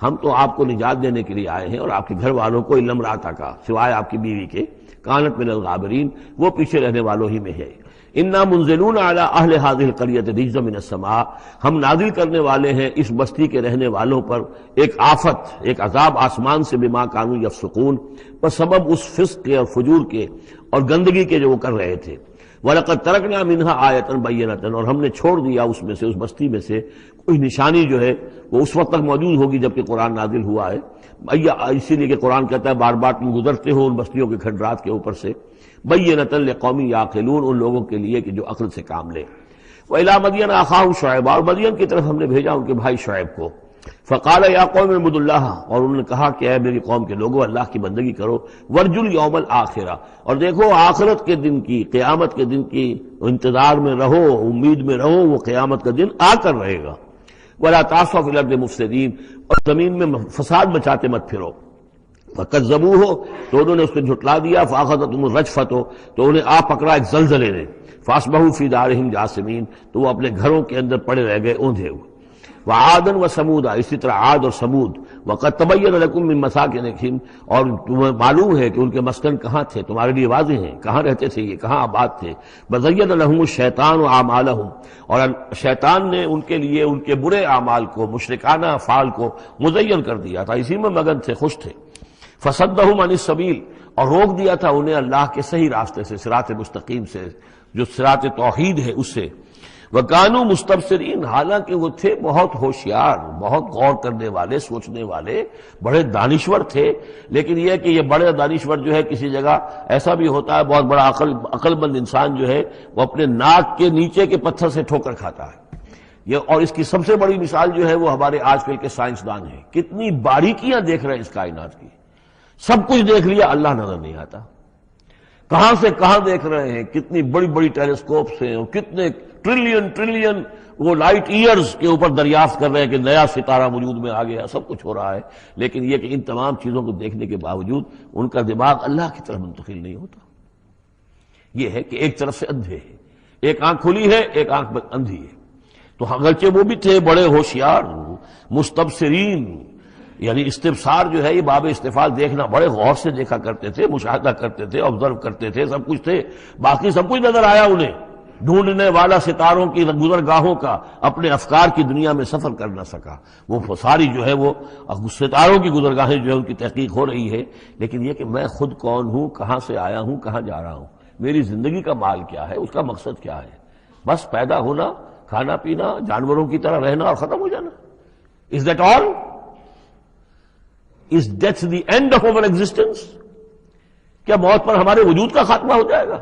ہم تو آپ کو نجات دینے کے لیے آئے ہیں اور آپ کے گھر والوں کو، الا امرأتک، سوائے آپ کی بیوی کے، کانت من الغابرین، وہ پیچھے رہنے والوں ہی میں ہے۔ انا منزلون علی اہل هذه القرية رجزا من السماء، ہم نازل کرنے والے ہیں اس بستی کے رہنے والوں پر ایک آفت، ایک عذاب آسمان سے، بما كانوا يفسقون، پر سبب اس فسق کے اور فجور کے اور گندگی کے جو وہ کر رہے تھے۔ وَلَقَدْ تَرَكْنَا مِنْهَا آیَةً بَيِّنَةً، اور ہم نے چھوڑ دیا اس میں سے، اس بستی میں سے کوئی نشانی جو ہے وہ اس وقت تک موجود ہوگی جبکہ قرآن نازل ہوا ہے، اسی لیے کہ قرآن کہتا ہے بار بار تم گزرتے ہو ان بستیوں کے کھنڈرات کے اوپر سے، بَيِّنَةً لِقَوْمٍ يَعْقِلُونَ، ان لوگوں کے لیے کہ جو عقل سے کام لے۔ وَإِلَىٰ مَدْيَنَ أَخَاهُمْ شُعَيْبًا، اور مدین کی طرف ہم نے بھیجا ان کے بھائی شعیب کو، فقال یا قوم اعبدوا اللہ، اور انہوں نے کہا کہ اے میری قوم کے لوگوں اللہ کی بندگی کرو، وارجوا الیوم الآخرہ، اور دیکھو آخرت کے دن کی، قیامت کے دن کی انتظار میں رہو، امید میں رہو، وہ قیامت کا دن آ کر رہے گا۔ ولا تعثوا فی الارض مفسدین، اور زمین میں فساد مچاتے مت پھرو۔ فکذبوہ، تو انہوں نے اس کو جھٹلا دیا، فاخذتہم الرجفۃ، تو انہیں آ پکڑا ایک زلزلے نے، فاصبحوا فی دارہم جاثمین، تو وہ اپنے گھروں کے اندر پڑے رہ گئے اوندھے ہوئے۔ وعادا وثمودا، اسی طرح عاد اور سمود، وقد تبین لکم من مساکنہم، اور تمہیں معلوم ہے کہ ان کے مسکن کہاں تھے، تمہارے لیے واضح ہیں کہاں رہتے تھے یہ، کہاں آباد تھے۔ وزین لہم الشیطان اعمالہم، اور شیطان نے ان کے لیے ان کے برے اعمال کو، مشرکانہ افعال کو مزین کر دیا تھا، اسی میں مگن تھے، خوش تھے۔ فصدہم عن السبیل، اور روک دیا تھا انہیں اللہ کے صحیح راستے سے، صراط مستقیم سے، جو صراط توحید ہے اس سے۔ وَكَانُوا مُسْتَبْصِرِينَ، حالانکہ وہ تھے بہت ہوشیار، بہت غور کرنے والے، سوچنے والے، بڑے دانشور تھے، لیکن یہ کہ یہ بڑے دانشور جو ہے کسی جگہ ایسا بھی ہوتا ہے، بہت بڑا عقل مند انسان جو ہے وہ اپنے ناک کے نیچے کے پتھر سے ٹھوکر کھاتا ہے۔ یہ اور اس کی سب سے بڑی مثال جو ہے وہ ہمارے آج کل کے سائنسدان ہیں، کتنی باریکیاں دیکھ رہے ہیں اس کائنات کی، سب کچھ دیکھ لیا، اللہ نظر نہیں آتا، کہاں سے کہاں دیکھ رہے ہیں، کتنی بڑی بڑی ٹیلیسکوپس ہیں، اور کتنے ٹریلین وہ لائٹ ایئرز کے اوپر دریافت کر رہے ہیں کہ نیا ستارہ وجود میں آ گیا، سب کچھ ہو رہا ہے، لیکن یہ کہ ان تمام چیزوں کو دیکھنے کے باوجود ان کا دماغ اللہ کی طرف منتقل نہیں ہوتا۔ یہ ہے کہ ایک طرف سے اندھے ہیں، ایک آنکھ کھلی ہے، ایک آنکھ اندھی ہے۔ تو اگرچہ وہ بھی تھے بڑے ہوشیار، مستبصرین، یعنی استبصار جو ہے یہ باب استفال، دیکھنا، بڑے غور سے دیکھا کرتے تھے، مشاہدہ کرتے تھے، آبزرو کرتے تھے، سب کچھ تھے، باقی سب کچھ نظر آیا انہیں۔ ڈھونڈنے والا ستاروں کی گزرگاہوں کا اپنے افکار کی دنیا میں سفر کر نہ سکا، وہ ساری جو ہے وہ ستاروں کی گزرگاہیں جو ہے ان کی تحقیق ہو رہی ہے، لیکن یہ کہ میں خود کون ہوں، کہاں سے آیا ہوں، کہاں جا رہا ہوں، میری زندگی کا مال کیا ہے، اس کا مقصد کیا ہے، بس پیدا ہونا، کھانا پینا، جانوروں کی طرح رہنا اور ختم ہو جانا۔ Is that all? Is death the end of our existence? کیا موت پر ہمارے وجود کا خاتمہ ہو جائے گا؟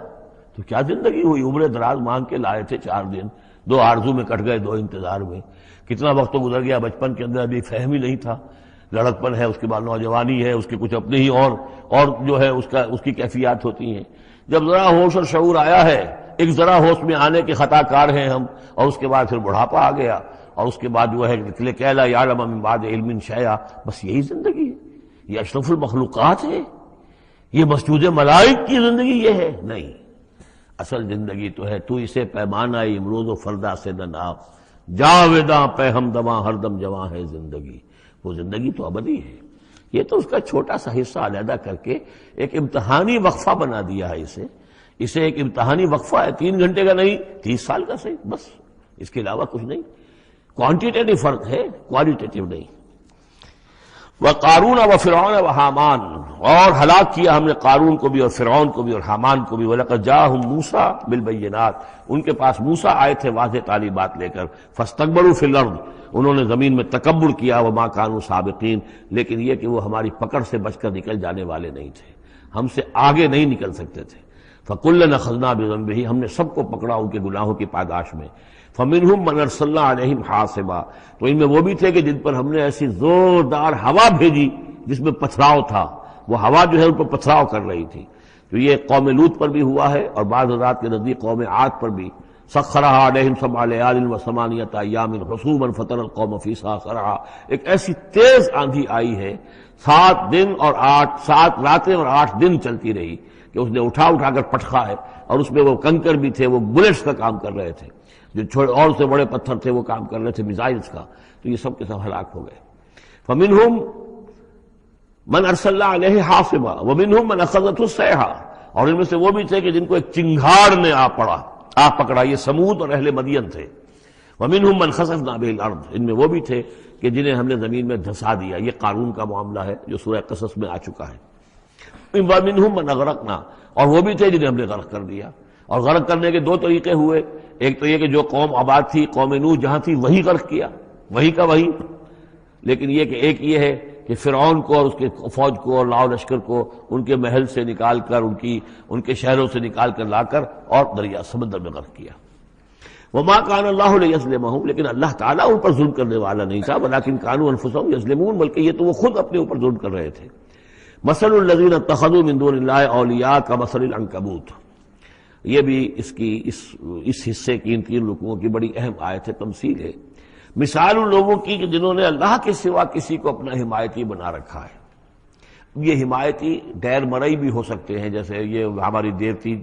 تو کیا زندگی ہوئی، عمر دراز مانگ کے لائے تھے 4 دن، 2 آرزو میں کٹ گئے، 2 انتظار میں، کتنا وقت تو گزر گیا، بچپن کے اندر ابھی فہم ہی نہیں تھا، لڑکپن ہے، اس کے بعد نوجوانی ہے، اس کے کچھ اپنے ہی اور جو ہے اس کی کیفیات ہوتی ہیں۔ جب ذرا ہوش اور شعور آیا ہے، ایک ذرا ہوش میں آنے کے خطا کار ہیں ہم، اور اس کے بعد پھر بڑھاپا آ گیا، اور اس کے بعد جو ہے کہ لا یعلم من بعد علم شیئا، بس یہی زندگی ہے، یہ اشرف المخلوقات ہے، یہ مسجود ملائک کی زندگی یہ ہے؟ نہیں، اصل زندگی تو ہے تو اسے پیمانہ امروز و فردا سے نہ ناپ، جاویداں پہ ہمدماں ہر دم جواں ہے زندگی، وہ زندگی تو ابدی ہے۔ یہ تو اس کا چھوٹا سا حصہ علیحدہ کر کے ایک امتحانی وقفہ بنا دیا ہے، اسے ایک امتحانی وقفہ ہے، 3 گھنٹے کا نہیں، 30 سال کا صحیح، بس اس کے علاوہ کچھ نہیں۔ کوانٹیٹیو فرق ہے، کوالیٹیٹیو نہیں۔ وَقَارُونَ وَفِرْعَوْنَ وَحَامَانَ، اور ہلاک کیا ہم نے قارون کو بھی اور فرعون کو بھی اور حامان کو بھی۔ وَلَقَدْ جَاءَهُم مُوسَىٰ بِالْبَيِّنَاتِ، ان کے پاس موسیٰ آئے تھے واضح تعلیمات لے کر۔ فَاسْتَكْبَرُوا فِي الْأَرْضِ، انہوں نے زمین میں تکبر کیا، وَمَا كَانُوا سَابِقِينَ، لیکن یہ کہ وہ ہماری پکڑ سے بچ کر نکل جانے والے نہیں تھے، ہم سے آگے نہیں نکل سکتے تھے۔ فَكُلًّا أَخَذْنَا بِذَنبِهِ، ہم نے سب کو پکڑا ان کے گناہوں کی پاداش میں۔ فَمِنْهُمْ مَنْ أَرْسَلْنَا عَلَيْهِمْ حَاصِبًا، تو ان میں وہ بھی تھے کہ جن پر ہم نے ایسی زوردار ہوا بھیجی جس میں پتھراؤ تھا، وہ ہوا جو ہے ان پر پتھراؤ کر رہی تھی۔ تو یہ قوم لوط پر بھی ہوا ہے، اور بعض حضرات کے نزدیک قوم عاد پر بھی۔ سخرها عليهم 7 ليال و8 ايام حسوما فترى القوم فيها صرعا، ایک ایسی تیز آندھی آئی ہے، 7 راتیں اور 8 دن چلتی رہی کہ اس نے اٹھا کر پٹخا ہے، اور اس میں وہ کنکر بھی تھے، وہ بلٹس کا کام کر رہے تھے، جو اور سے بڑے پتھر تھے وہ کام کر رہے تھے، میزائلز کا، تو یہ سب کے سب ہلاک ہو گئے۔ فمنهم من ارسلنا علیہ حاصبا ومنهم من اخذته الصیحہ، اور ان میں سے وہ بھی تھے کہ جن کو ایک چنگھاڑ نے آ پڑا، آپ پکڑا، یہ سمود اور اہل مدین تھے۔ وَمِنْهُمْ مَنْ خَسَفْنَا بِهِ الْأَرْضِ، ان میں وہ بھی تھے کہ جنہیں ہم نے زمین میں دھسا دیا۔ یہ قارون کا معاملہ ہے جو سورہ قصص میں آ چکا ہے۔ وَمِنْهُمْ مَنْ أَغْرَقْنَا، اور وہ بھی تھے جنہیں ہم نے غرق کر دیا۔ اور غرق کرنے کے دو طریقے ہوئے، ایک تو یہ کہ جو قوم آباد تھی، قوم نوح جہاں تھی وہی غرق کیا، وہی کا وہی۔ لیکن یہ کہ ایک یہ ہے کہ فرعون کو اور اس کے فوج کو اور لاؤ لشکر کو ان کے محل سے نکال کر، ان کے شہروں سے نکال کر لا کر اور دریا سمندر میں غرق کیا۔ وما كان الله ليظلمهم، لیکن اللہ تعالیٰ ان پر ظلم کرنے والا نہیں تھا، ولكن كانوا انفسهم يظلمون، بلکہ یہ تو وہ خود اپنے اوپر ظلم کر رہے تھے۔ مثل الذين اتخذوا من دون الله اولیاء كمثل العنكبوت، یہ بھی اس حصے کی ان تین رکوعوں کی بڑی اہم آیت ہے، تمثیل ہے۔ مثال ان لوگوں کی کہ جنہوں نے اللہ کے سوا کسی کو اپنا حمایتی بنا رکھا ہے۔ یہ حمایتی غیر مرئی بھی ہو سکتے ہیں، جیسے یہ ہماری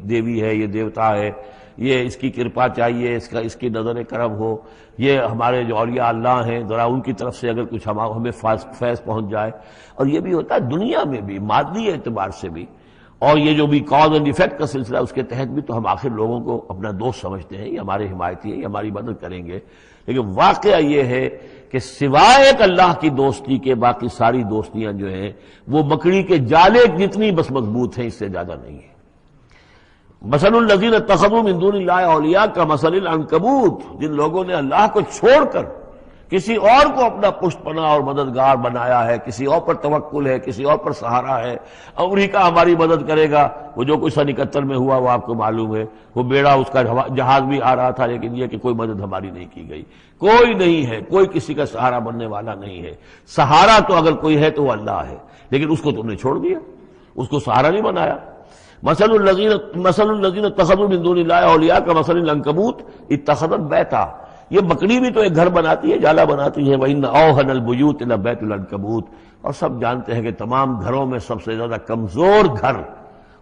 دیوی ہے، یہ دیوتا ہے، یہ اس کی کرپا چاہیے، اس کی نظر کرم ہو، یہ ہمارے جو اولیاء اللہ ہیں ذرا ان کی طرف سے اگر کچھ ہمیں فیض پہنچ جائے۔ اور یہ بھی ہوتا ہے دنیا میں بھی، مادی اعتبار سے بھی، اور یہ جو بھی کاز اینڈ ایفیکٹ کا سلسلہ اس کے تحت بھی تو ہم آخر لوگوں کو اپنا دوست سمجھتے ہیں، یہ ہمارے حمایتی ہیں، یہ ہماری مدد کریں گے۔ لیکن واقعہ یہ ہے کہ سوائے ایک اللہ کی دوستی کے باقی ساری دوستیاں جو ہیں وہ مکڑی کے جالے جتنی بس مضبوط ہیں، اس سے زیادہ نہیں ہے۔ مثل الذین اتخذوا من دون اللہ اولیاء کمثل العنکبوت، جن لوگوں نے اللہ کو چھوڑ کر کسی اور کو اپنا پشت پناہ اور مددگار بنایا ہے، کسی اور پر توکل ہے، کسی اور پر سہارا ہے۔ امریکہ ہماری مدد کرے گا، وہ جو کچھ 71 میں ہوا وہ آپ کو معلوم ہے، وہ بیڑا اس کا جہاز بھی آ رہا تھا، لیکن یہ کہ کوئی مدد ہماری نہیں کی گئی، کوئی نہیں ہے، کوئی کسی کا سہارا بننے والا نہیں ہے۔ سہارا تو اگر کوئی ہے تو وہ اللہ ہے، لیکن اس کو تم نے چھوڑ دیا، اس کو سہارا نہیں بنایا۔ مثل الذین اتخذوا من دون اللہ اولیاء کمثل العنکبوت اتخذت بیتا، یہ مکڑی بھی تو ایک گھر بناتی ہے، جالا بناتی ہے۔ وَإِنَّ أَوْهَنَ الْبُيُوتِ لَبَيْتُ الْعَنكَبُوتِ، اور سب جانتے ہیں کہ تمام گھروں میں سب سے زیادہ کمزور گھر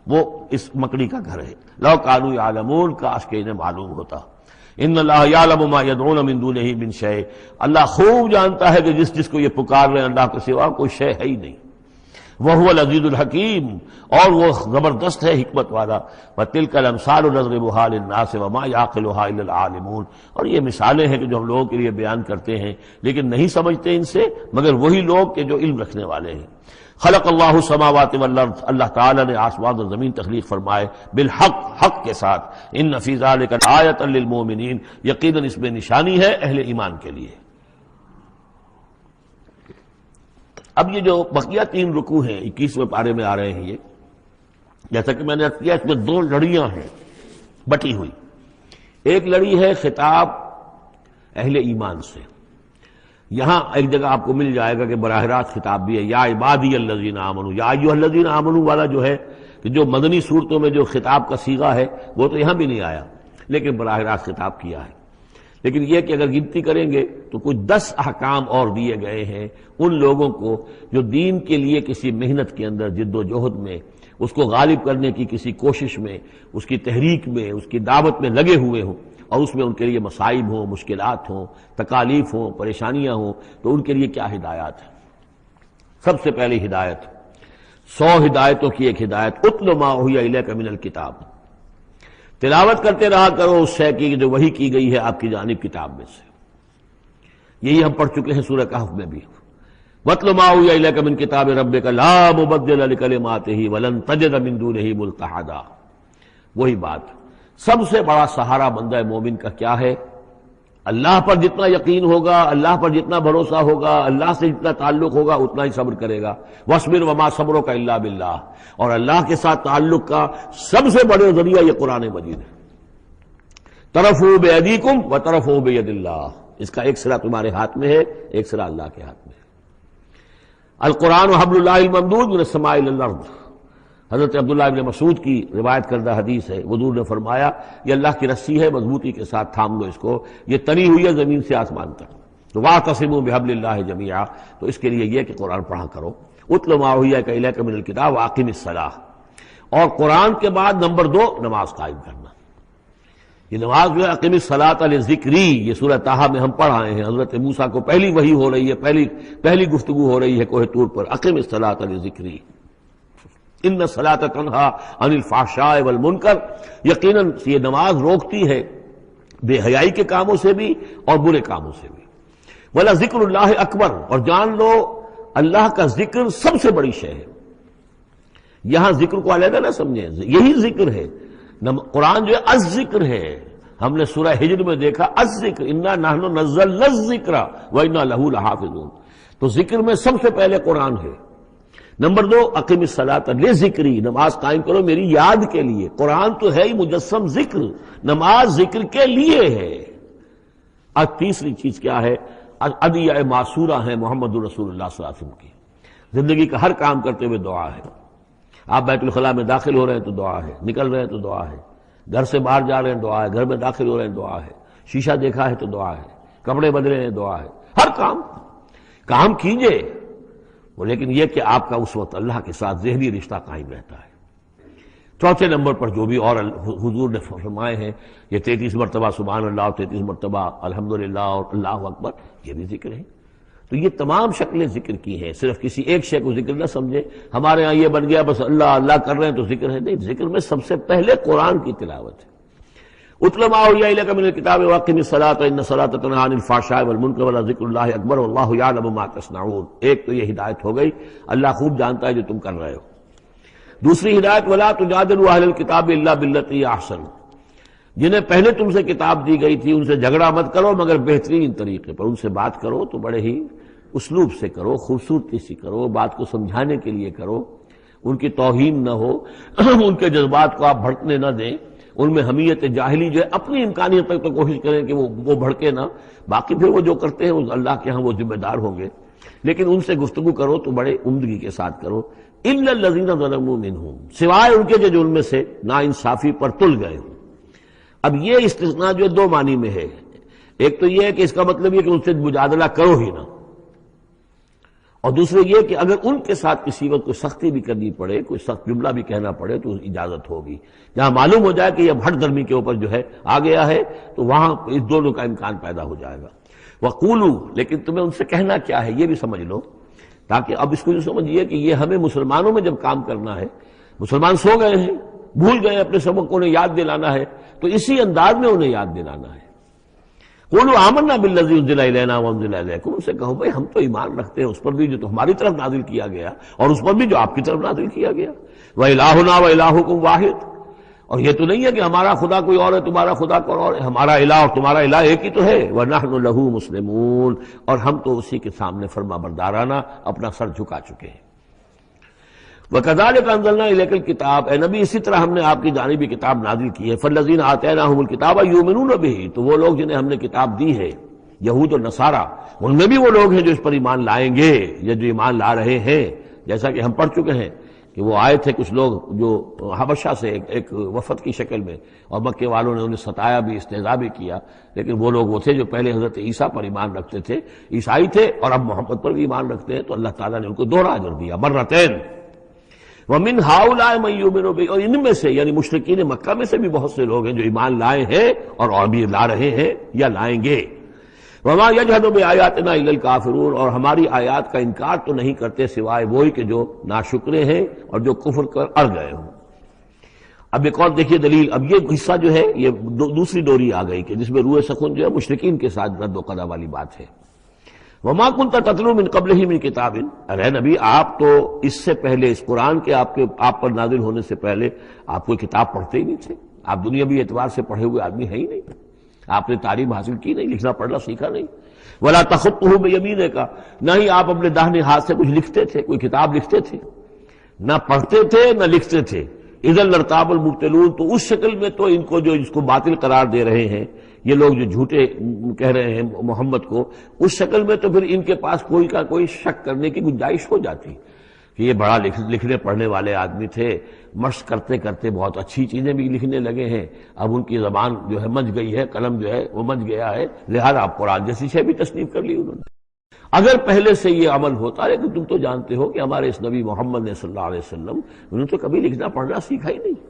وہ اس مکڑی کا گھر ہے۔ لَوْ كَانُوا يَعْلَمُونَ، کاش کہ انہیں معلوم ہوتا۔ إِنَّ اللَّهَ يَعْلَمُ مَا يَدْعُونَ مِن دُونِهِ مِن شَيْءٍ، اللہ خوب جانتا ہے کہ جس کو یہ پکار رہے ہیں اللہ کے سوا کوئی شے ہے ہی نہیں۔ وَهُوَ الْعَزِيزُ الْحَكِيمُ، اور وہ زبردست ہے حکمت والا۔ وَتِلْكَ الْأَمْثَالُ نَضْرِبُهَا لِلنَّاسِ وَمَا يَعْقِلُهَا إِلَّا الْعَالِمُونَ، اور یہ مثالیں ہیں کہ جو ہم لوگوں کے لیے بیان کرتے ہیں لیکن نہیں سمجھتے ان سے مگر وہی لوگ کہ جو علم رکھنے والے ہیں۔ خلق اللہ السماوات والارض، اللہ تعالیٰ نے آسمان اور زمین تخلیق فرمائے، بالحق، حق کے ساتھ۔ ان فی ذلک آیۃ للمؤمنین، یقیناً اس میں نشانی ہے اہل ایمان کے لیے۔ اب یہ جو بقیہ تین رکوع ہیں 21ویں پارے میں آ رہے ہیں، یہ جیسا کہ میں نے عرض کیا اس میں دو لڑیاں ہیں بٹی ہوئی۔ ایک لڑی ہے خطاب اہل ایمان سے، یہاں ایک جگہ آپ کو مل جائے گا کہ براہ راست خطاب بھی ہے، یا عبادی الذین آمنوا، یا ایھا الذین آمنوا والا جو ہے کہ جو مدنی صورتوں میں جو خطاب کا صیغہ ہے وہ تو یہاں بھی نہیں آیا، لیکن براہ راست خطاب کیا ہے۔ لیکن یہ کہ اگر گنتی کریں گے تو کچھ 10 احکام اور دیے گئے ہیں ان لوگوں کو جو دین کے لیے کسی محنت کے اندر جد و جہد میں، اس کو غالب کرنے کی کسی کوشش میں، اس کی تحریک میں، اس کی دعوت میں لگے ہوئے ہوں، اور اس میں ان کے لیے مصائب ہوں، مشکلات ہوں، تکالیف ہوں، پریشانیاں ہوں، تو ان کے لیے کیا ہدایات ہے۔ سب سے پہلی ہدایت 100 ہدایتوں کی ایک ہدایت، اتل ما اوحی الیک من الکتاب، تلاوت کرتے رہا کرو اس شے کی جو وحی کی گئی ہے آپ کی جانب کتاب میں سے۔ یہی ہم پڑھ چکے ہیں سورہ کہف میں بھی، وَاتْلُ مَا أُوحِیَ إِلَيْکَ مِن کِتَابِ رَبِّکَ لَا مُبَدِّلَ لِکَلِمَاتِهِ وَلَن تَجِدَ مِن دُونِهِ مُلْتَحَدًا۔ وہی بات، سب سے بڑا سہارا بندہ مومن کا کیا ہے؟ اللہ پر جتنا یقین ہوگا، اللہ پر جتنا بھروسہ ہوگا، اللہ سے جتنا تعلق ہوگا اتنا ہی صبر کرے گا۔ وَاصْبِرْ وَمَا صَبْرُكَ إِلَّا بِاللَّهِ، اور اللہ کے ساتھ تعلق کا سب سے بڑے ذریعہ یہ قرآن مجید ہے۔ طرفوا بِأَيْدِيكُمْ وَطَرَفُوا بِيَدِ اللَّهِ، اس کا ایک سرا تمہارے ہاتھ میں ہے، ایک سرا اللہ کے ہاتھ میں ہے۔ القرآن حبل اللہ الممدود من السماء إلى الأرض، حضرت عبداللہ ابن مسعود کی روایت کردہ حدیث ہے، حضور نے فرمایا یہ اللہ کی رسی ہے، مضبوطی کے ساتھ تھام لو اس کو، یہ تنی ہوئی ہے زمین سے آسمان تک۔ تو واعتصموا بحبل اللہ جمیعا، تو اس کے لیے یہ کہ قرآن پڑھا کرو۔ اتل ما اوحی الیک من الکتاب واقم الصلاۃ، اور قرآن کے بعد نمبر 2 نماز قائم کرنا۔ یہ نماز جو ہے اقم الصلاۃ لذکری، یہ سورہ طٰہٰ میں ہم پڑھ آئے ہیں، حضرت موسیٰ کو پہلی وحی ہو رہی ہے، پہلی گفتگو ہو رہی ہے کوہ طور پر، اقم الصلاۃ لذکری۔ ان الصلاۃ تنہا عن الفحشاء والمنکر، یقیناً یہ نماز روکتی ہے بے حیائی کے کاموں سے بھی اور برے کاموں سے بھی۔ ولا ذکر اللہ اکبر، اور جان لو اللہ کا ذکر سب سے بڑی شے ہے۔ یہاں ذکر کو علیحدہ نہ سمجھیں، یہی ذکر ہے۔ قرآن جو ہے الذکر ہے، ہم نے سورہ ہجر میں دیکھا الذکر انا نحن نزلنا الذکر وانا لہ لحافظون، تو ذکر میں سب سے پہلے قرآن ہے۔ نمبر 2 اقم الصلاۃ لذکری، نماز قائم کرو میری یاد کے لیے۔ قرآن تو ہے ہی مجسم ذکر، نماز ذکر کے لیے ہے۔ اور تیسری چیز کیا ہے؟ ادعیہ معصورہ ہیں محمد رسول اللہ صلی اللہ علیہ وسلم کی، زندگی کا ہر کام کرتے ہوئے دعا ہے۔ آپ بیت الخلاء میں داخل ہو رہے ہیں تو دعا ہے، نکل رہے ہیں تو دعا ہے، گھر سے باہر جا رہے ہیں دعا ہے، گھر میں داخل ہو رہے ہیں دعا ہے، شیشہ دیکھا ہے تو دعا ہے، کپڑے بدلے ہیں دعا ہے، ہر کام کیجئے وہ، لیکن یہ کہ آپ کا اس وقت اللہ کے ساتھ ذہنی رشتہ قائم رہتا ہے۔ چوتھے نمبر پر جو بھی اور حضور نے فرمائے ہیں، یہ 33 مرتبہ سبحان اللہ اور 33 مرتبہ الحمدللہ اور اللہ اکبر، یہ بھی ذکر ہے۔ تو یہ تمام شکلیں ذکر کی ہیں، صرف کسی ایک شے کو ذکر نہ سمجھے۔ ہمارے ہاں یہ بن گیا بس اللہ اللہ کر رہے ہیں تو ذکر ہے، نہیں، ذکر میں سب سے پہلے قرآن کی تلاوت ہے۔ اتل ما اوحی الیک من الکتاب واقم الصلاۃ ان الصلاۃ تنہی عن الفحشاء والمنکر ولذکر اللہ اکبر واللہ یعلم ما تصنعون۔ ایک تو یہ ہدایت ہو گئی، اللہ خوب جانتا ہے جو تم کر رہے ہو۔ دوسری ہدایت ولا تجادلوا اہل الکتاب الا باللتی ہی احسن، جنہیں پہلے تم سے کتاب دی گئی تھی ان سے جھگڑا مت کرو مگر بہترین طریقے پر، ان سے بات کرو تو بڑے ہی اسلوب سے کرو، خوبصورتی سے کرو، بات کو سمجھانے کے لیے کرو، ان کی توہین نہ ہو، ان کے جذبات کو آپ بھڑکنے نہ دیں، ان میں حمیت جاہلی جو ہے اپنی امکانیت تک تو کوشش کریں کہ وہ بھڑکے نہ، باقی پھر وہ جو کرتے ہیں وہ اللہ کے ہاں وہ ذمہ دار ہوں گے، لیکن ان سے گفتگو کرو تو بڑے عمدگی کے ساتھ کرو۔ الا الذین ظلموا منہم، سوائے ان کے جو ان میں سے نا انصافی پر تل گئے ہوں۔ اب یہ استثناء جو 2 معنی میں ہے، ایک تو یہ ہے کہ اس کا مطلب یہ کہ ان سے مجادلہ کرو ہی نہ، اور دوسرے یہ کہ اگر ان کے ساتھ کسی وقت کوئی سختی بھی کرنی پڑے، کوئی سخت جملہ بھی کہنا پڑے تو اجازت ہوگی، جہاں معلوم ہو جائے کہ یہ ہٹ درمی کے اوپر جو ہے آ گیا ہے تو وہاں اس دونوں کا امکان پیدا ہو جائے گا۔ وَقُولُوا، لیکن تمہیں ان سے کہنا کیا ہے یہ بھی سمجھ لو، تاکہ اب اس کو جو سمجھیے کہ یہ ہمیں مسلمانوں میں جب کام کرنا ہے، مسلمان سو گئے ہیں، بھول گئے اپنے سبق کو، انہیں یاد دلانا ہے تو اسی انداز میں انہیں یاد دلانا ہے۔ قولوا آمنا بالذی انزل الینا وانزل الیکم، ان سے کہو بھائی ہم تو ایمان رکھتے ہیں اس پر بھی جو تمہاری طرف نازل کیا گیا اور اس پر بھی جو آپ کی طرف نازل کیا گیا۔ وَإِلَٰهُنَا وَإِلَٰهُكُمْ وَاحِدٌ، اور یہ تو نہیں ہے کہ ہمارا خدا کوئی اور ہے تمہارا خدا کوئی اور ہے، ہمارا الہ اور تمہارا الہ ایک ہی تو ہے۔ وَنَحْنُ لَهُ مُسْلِمُونَ، اور ہم تو اسی کے سامنے فرما بردارانہ اپنا سر جھکا چکے ہیں۔ وَكَذَلِكَ أَنزَلْنَا إِلَيْكَ الْكِتَابَ، اے نبی اسی طرح ہم نے آپ کی جانب بھی کتاب نازل کی ہے۔ فَالَّذِينَ آتَيْنَاهُمُ الْكِتَابَ يُؤْمِنُونَ بِهِ، تو وہ لوگ جنہیں ہم نے کتاب دی ہے، یہود اور نصارہ، ان میں بھی وہ لوگ ہیں جو اس پر ایمان لائیں گے یا جو ایمان لا رہے ہیں، جیسا کہ ہم پڑھ چکے ہیں کہ وہ آئے تھے کچھ لوگ جو حبشہ سے ایک وفد کی شکل میں، اور مکے والوں نے انہیں ستایا بھی، استہزاء بھی کیا، لیکن وہ لوگ وہ تھے جو پہلے حضرت عیسیٰ پر ایمان رکھتے تھے، عیسائی تھے، اور اب محمد پر بھی ایمان رکھتے ہیں، تو اللہ تعالیٰ نے ان کو 2 اجر دیا، مرتين۔ وَمِنْ هَؤُلَاءِ مَن يُؤْمِنُ بِهِ، اور ان میں سے یعنی مشرکین مکہ میں سے بھی بہت سے لوگ ہیں جو ایمان لائے ہیں اور ابھی لا رہے ہیں یا لائیں گے۔ وَمَا يَجْحَدُ بِآيَاتِنَا إِلَّا الْكَافِرُونَ، اور ہماری آیات کا انکار تو نہیں کرتے سوائے وہی کہ جو ناشکرے ہیں اور جو کفر کر اڑ گئے ہوں۔ اب ایک اور دیکھیے دلیل، اب یہ حصہ جو ہے یہ دوسری ڈوری آ گئی کہ جس میں روئے سخن جو ہے مشرکین کے ساتھ رد و قضا والی بات ہے۔ وَمَا كُنْتَ تَتْلُو مِن قَبْلِهِ مِن كِتَابٍ، ارے نبی آپ تو اس سے پہلے، اس قرآن کے آپ پر نازل ہونے سے پہلے آپ کوئی کتاب پڑھتے ہی نہیں تھے، آپ دنیاوی اعتبار سے پڑھے ہوئے آدمی ہیں ہی نہیں، آپ نے تعلیم حاصل کی نہیں، لکھنا پڑھنا سیکھا نہیں۔ وَلَا تَخُطُّهُ بِيَمِينِكَ، نہ ہی آپ اپنے داہنے ہاتھ سے کچھ لکھتے تھے، کوئی کتاب لکھتے تھے، نہ پڑھتے تھے نہ لکھتے تھے۔ اِذًا لَارْتَابَ الْمُبْطِلُونَ، تو اس شکل میں تو ان کو جو اس کو باطل قرار دے رہے ہیں یہ لوگ جو جھوٹے کہہ رہے ہیں محمد کو، اس شکل میں تو پھر ان کے پاس کوئی کا کوئی شک کرنے کی گنجائش ہو جاتی کہ یہ بڑا لکھنے پڑھنے والے آدمی تھے، مشق کرتے کرتے بہت اچھی چیزیں بھی لکھنے لگے ہیں، اب ان کی زبان جو ہے مچ گئی ہے، قلم جو ہے وہ مچ گیا ہے، لہذا اب قرآن جیسی شے بھی تصنیف کر لی انہوں نے۔ اگر پہلے سے یہ عمل ہوتا، لیکن تم تو جانتے ہو کہ ہمارے اس نبی محمد نے صلی اللہ علیہ وسلم انہوں نے تو کبھی لکھنا پڑھنا سیکھا ہی نہیں۔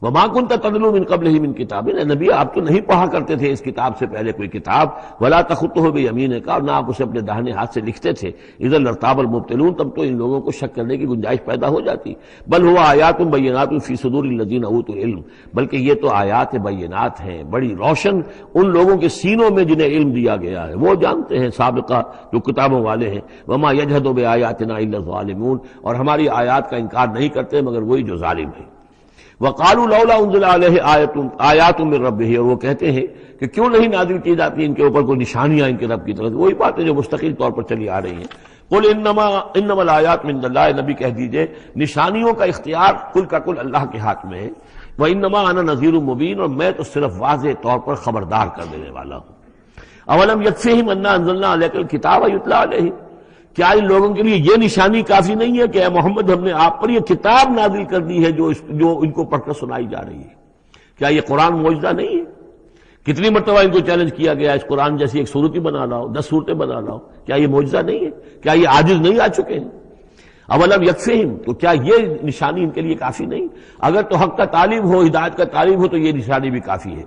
وما كنت تتلو من قبله من کتاب، اے نبی آپ تو نہیں پڑھا کرتے تھے اس کتاب سے پہلے کوئی کتاب، ولا تخطه بیمینک، اور نہ آپ اسے اپنے داہنے ہاتھ سے لکھتے تھے، اذا لارتاب المبطلون، تب تو ان لوگوں کو شک کرنے کی گنجائش پیدا ہو جاتی۔ بل هو آیات بینات فی صدور الذین اوتوا العلم، بلکہ یہ تو آیات بینات ہیں بڑی روشن ان لوگوں کے سینوں میں جنہیں علم دیا گیا ہے، وہ جانتے ہیں سابقہ جو کتابوں والے ہیں۔ وما یجحد بآیاتنا الا الظالمون، اور ہماری آیات کا انکار نہیں کرتے مگر وہی جو ظالم ہیں۔ وقالوا لولا انزل علیہ آیات من ربہ، اور وہ کہتے ہیں کہ کیوں نہیں نازل کی جاتی ان کے اوپر کوئی نشانیاں ان کے رب کی طرف سے، وہی باتیں جو مستقل طور پر چلی آ رہی ہیں۔ قل انما الآیات من اللہ، نبی کہہ دیجئے نشانیوں کا اختیار کل کا کل اللہ کے ہاتھ میں ہے۔ وانما انا نذیر مبین، اور میں تو صرف واضح طور پر خبردار کر دینے والا ہوں۔ اولم یکفیہم انا انزلنا علیک الکتاب یتلی علیہم، کیا ان لوگوں کے لیے یہ نشانی کافی نہیں ہے کہ اے محمد ہم نے آپ پر یہ کتاب نازل کر دی ہے جو ان کو پڑھ کر سنائی جا رہی ہے؟ کیا یہ قرآن معجزہ نہیں ہے؟ کتنی مرتبہ ان کو چیلنج کیا گیا اس قرآن جیسی ایک صورت ہی بنا لاؤ، 10 صورتیں بنا لاؤ، کیا یہ معجزہ نہیں ہے؟ کیا یہ عاجز نہیں آ چکے ہیں؟ اولم یکفیہم، تو کیا یہ نشانی ان کے لیے کافی نہیں؟ اگر تو حق کا طالب ہو، ہدایت کا طالب ہو، تو یہ نشانی بھی کافی ہے۔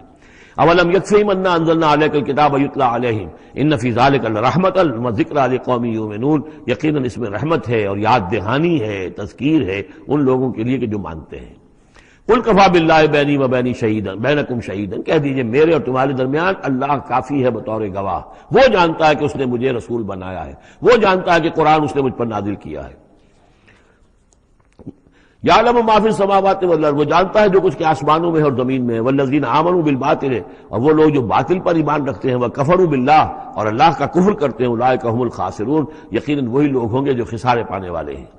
اولم یکفیہم انا انزلنا علیک الکتاب یتلی علیہم ان فی ذلک لرحمۃ وذکری لقوم یؤمنون، یقیناً اس میں رحمت ہے اور یاد دہانی ہے، تذکیر ہے ان لوگوں کے لیے کہ جو مانتے ہیں۔ قل کفی باللہ بینی و بین شہیدا بینکم شہیدا، کہہ دیجئے میرے اور تمہارے درمیان اللہ کافی ہے بطور گواہ، وہ جانتا ہے کہ اس نے مجھے رسول بنایا ہے، وہ جانتا ہے کہ قرآن اس نے مجھ پر نازل کیا ہے۔ یعلم ما فی السماوات والارض، وہ جانتا ہے جو کچھ کے آسمانوں میں اور زمین میں ہے۔ والذین آمنوا بالباطل، اور وہ لوگ جو باطل پر ایمان رکھتے ہیں، وکفروا باللہ، اور اللہ کا کفر کرتے ہیں، اولئک هم الخاسرون، یقیناً وہی لوگ ہوں گے جو خسارے پانے والے ہیں۔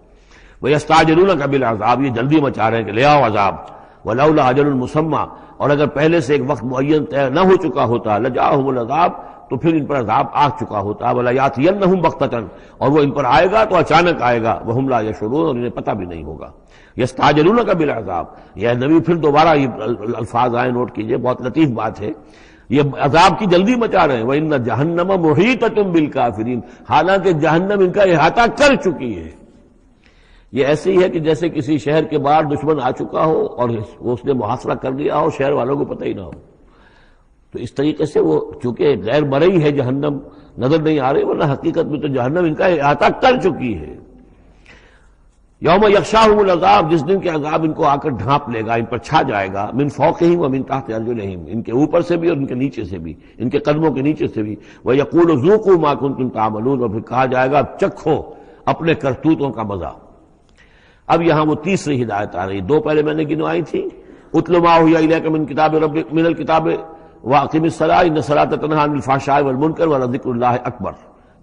ویستعجلونک بالعذاب، یہ جلدی مچا رہے ہیں کہ لے آؤ عذاب۔ ولولا اجل مسمى، اور اگر پہلے سے ایک وقت معین طے نہ ہو چکا ہوتا، لجاءهم العذاب، تو پھر ان پر عذاب آ چکا ہوتا۔ ولیاتینہم بغتۃ، اور وہ ان پر آئے گا تو اچانک آئے گا، وہم لا یشعرون، اور انہیں پتہ بھی نہیں ہوگا۔ یستعجلونک بالعذاب، یہ نبی پھر دوبارہ یہ الفاظ آئے، نوٹ کیجئے، بہت لطیف بات ہے، یہ عذاب کی جلدی مچا رہے ہیں۔ وَإِنَّ جَهَنَّمَ مُحِيطَةٌ بِالْكَافِرِينَ، حالانکہ جہنم ان کا احاطہ کر چکی ہے۔ یہ ایسے ہی ہے کہ جیسے کسی شہر کے باہر دشمن آ چکا ہو اور اس نے محاصرہ کر لیا ہو، شہر والوں کو پتہ ہی نہ ہو۔ تو اس طریقے سے وہ چونکہ غیر مرئی ہے، جہنم نظر نہیں آ رہی، ورنہ حقیقت میں تو جہنم ان کا احاطہ کر چکی ہے۔ یوم یغشاہم العذاب، جس دن کے عذاب ان کو آ کر ڈھانپ لے گا، ان پر چھا جائے گا، من فوقہم ومن تحت ارجلہم، ان کے اوپر سے بھی اور ان کے نیچے سے بھی، ان کے قدموں کے نیچے سے بھی۔ ویقول ذوقوا ما کنتم تعملون، اور پھر کہا جائے گا چکھو اپنے کرتوتوں کا مزہ۔ اب یہاں وہ تیسری ہدایت آ رہی، دو پہلے میں نے گنوائی تھی، اتل ما اوحی الیک من کتاب ربک من الکتاب واقم الصلاۃ ان الصلاۃ تنہی عن الفحشاء والمنکر ولذکر اللہ اکبر۔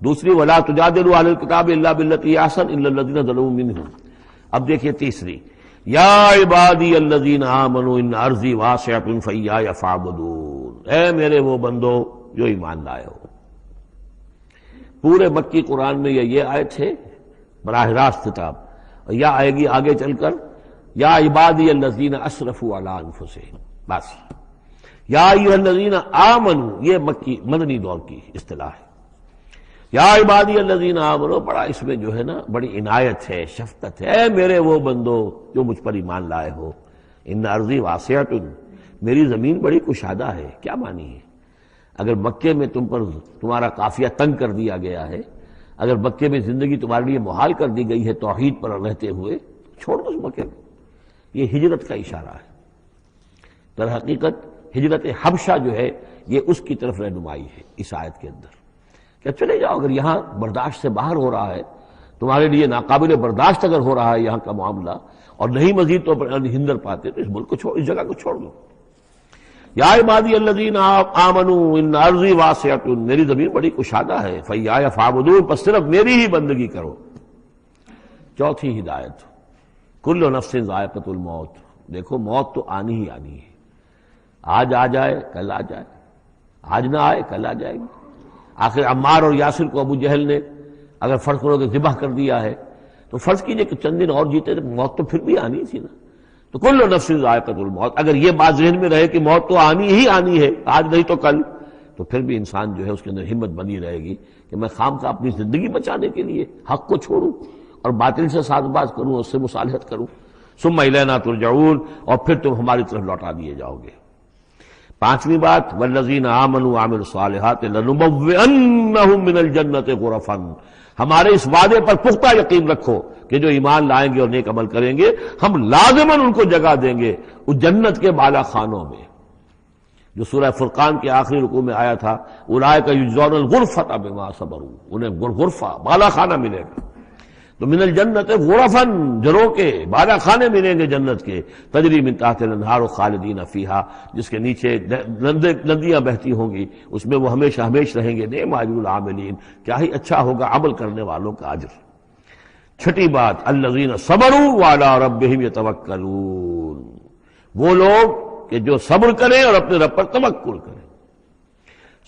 دوسری ولا تجادلوا اہل الکتاب الا بالتی ہی احسن الا الذین ظلموا منہم۔ اب دیکھیے تیسری، یا عبادی الذین آمنوا ان ارضی واسعۃ فایای فاعبدون، اے میرے وہ بندو جو ایمان لائے ہو۔ پورے مکی قرآن میں یہ آیت ہے براہ راست خطاب، اور یا آئے گی آگے چل کر یا عبادی الذین اسرفوا علی انفسہم، بس۔ یا ایھا الذین آمنوا، یہ مکی مدنی دور کی اصطلاح ہے۔ یا عبادی الذین آمنوا، بڑا اس میں جو ہے نا بڑی عنایت ہے، شفقت ہے، اے میرے وہ بندو جو مجھ پر ایمان لائے ہو۔ ان ارضی واسعۃ، میری زمین بڑی کشادہ ہے، کیا معنی ہے؟ اگر مکے میں تم پر تمہارا قافیہ تنگ کر دیا گیا ہے، اگر مکے میں زندگی تمہارے لیے محال کر دی گئی ہے توحید پر رہتے ہوئے، چھوڑ دو اس مکے کو۔ یہ ہجرت کا اشارہ ہے، در حقیقت ہجرت حبشہ جو ہے یہ اس کی طرف رہنمائی ہے اس آیت کے اندر، کہ چلے جاؤ، اگر یہاں برداشت سے باہر ہو رہا ہے، تمہارے لیے ناقابل برداشت اگر ہو رہا ہے یہاں کا معاملہ، اور نہیں مزید تو ہندر پاتے، تو اس ملک کو چھوڑ، اس جگہ کو چھوڑ دو۔ یا عبادی الذین آمنوا ان ارضی واسعۃ، میری زمین بڑی کشادہ ہے، فایای فاعبدون، بس صرف میری ہی بندگی کرو۔ چوتھی ہدایت، کل نفس ذائقۃ الموت، دیکھو موت تو آنی ہی آنی ہے، آج آ جائے کل آ جائے، آج نہ آئے کل آ جائے گی۔ آخر عمار اور یاسر کو ابو جہل نے اگر فرض کرو کہ ذبح کر دیا ہے، تو فرض کیجئے کہ چند دن اور جیتے تو موت تو پھر بھی آنی تھی نا۔ تو کل نفس ذائقۃ الموت، اگر یہ بات ذہن میں رہے کہ موت تو آنی ہی آنی ہے، آج نہیں تو کل، تو پھر بھی انسان جو ہے اس کے اندر ہمت بنی رہے گی کہ میں خام کا اپنی زندگی بچانے کے لیے حق کو چھوڑوں اور باطل سے ساز باز کروں، اس سے مصالحت کروں۔ ثم الینا ترجعون، اور پھر تم ہماری طرف لوٹا دیے جاؤ گے۔ پانچویں بات، والذین آمنوا وعملوا الصالحات لنبوئنہم من الجنۃ غرفا، ہمارے اس وعدے پر پختہ یقین رکھو کہ جو ایمان لائیں گے اور نیک عمل کریں گے ہم لازماً ان کو جگہ دیں گے اس جنت کے بالا خانوں میں، جو سورہ فرقان کے آخری رکوع میں آیا تھا، اولئک یجزون الغرفۃ بما صبروا، انہیں غرفہ بالا خانہ ملے گا۔ تو من الجنت غرفاً، جروں کے بالا خانے ملیں گے جنت کے، تجری من تحت الانہار خالدین فیہا، جس کے نیچے ندیاں بہتی ہوں گی، اس میں وہ ہمیشہ ہمیش رہیں گے۔ نعم اجر العاملین، کیا ہی اچھا ہوگا عمل کرنے والوں کا اجر۔ چھٹی بات، الذین صبروا وعلی ربہم یتوکلون، وہ لوگ کہ جو صبر کریں اور اپنے رب پر توکل کریں۔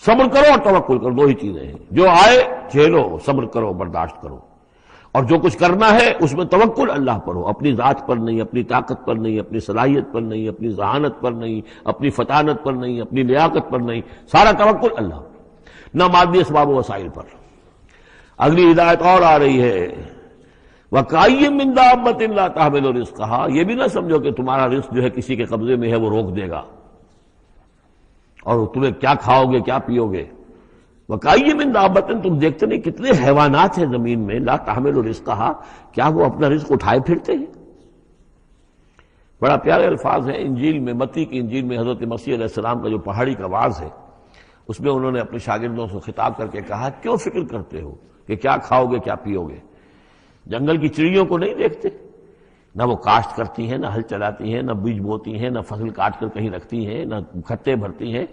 صبر کرو اور توکل کرو، دو ہی چیزیں ہیں، جو آئے جھیلو، صبر کرو، برداشت کرو، اور جو کچھ کرنا ہے اس میں توکل اللہ پر ہو، اپنی ذات پر نہیں، اپنی طاقت پر نہیں، اپنی صلاحیت پر نہیں، اپنی ذہانت پر نہیں، اپنی فطانت پر نہیں، اپنی لیاقت پر نہیں، سارا توکل اللہ، نہ مادی اسباب و وسائل پر۔ اگلی ہدایت اور آ رہی ہے، وَكَأَيٍّ مِّن دَابَّةٍ لَّا تَحْمِلُ رِزْقَهَا، یہ بھی نہ سمجھو کہ تمہارا رزق جو ہے کسی کے قبضے میں ہے وہ روک دے گا، اور تمہیں کیا کھاؤ گے کیا پیو گے۔ وَكَأَيٍّ مِّن دَابَّةٍ، تم دیکھتے نہیں کتنے حیوانات ہیں زمین میں، لا تحمل رزقها، کیا وہ اپنا رزق اٹھائے پھرتے ہیں؟ بڑا پیارے الفاظ ہیں انجیل میں، متی کی انجیل میں حضرت مسیح علیہ السلام کا جو پہاڑی کا واعظ ہے، اس میں انہوں نے اپنے شاگردوں سے خطاب کر کے کہا، کیوں فکر کرتے ہو کہ کیا کھاؤ گے کیا پیو گے؟ جنگل کی چڑیوں کو نہیں دیکھتے؟ نہ وہ کاشت کرتی ہیں، نہ ہل چلاتی ہیں، نہ بیج بوتی ہیں، نہ فصل کاٹ کر کہیں رکھتی ہیں، نہ کھٹے بھرتی ہیں،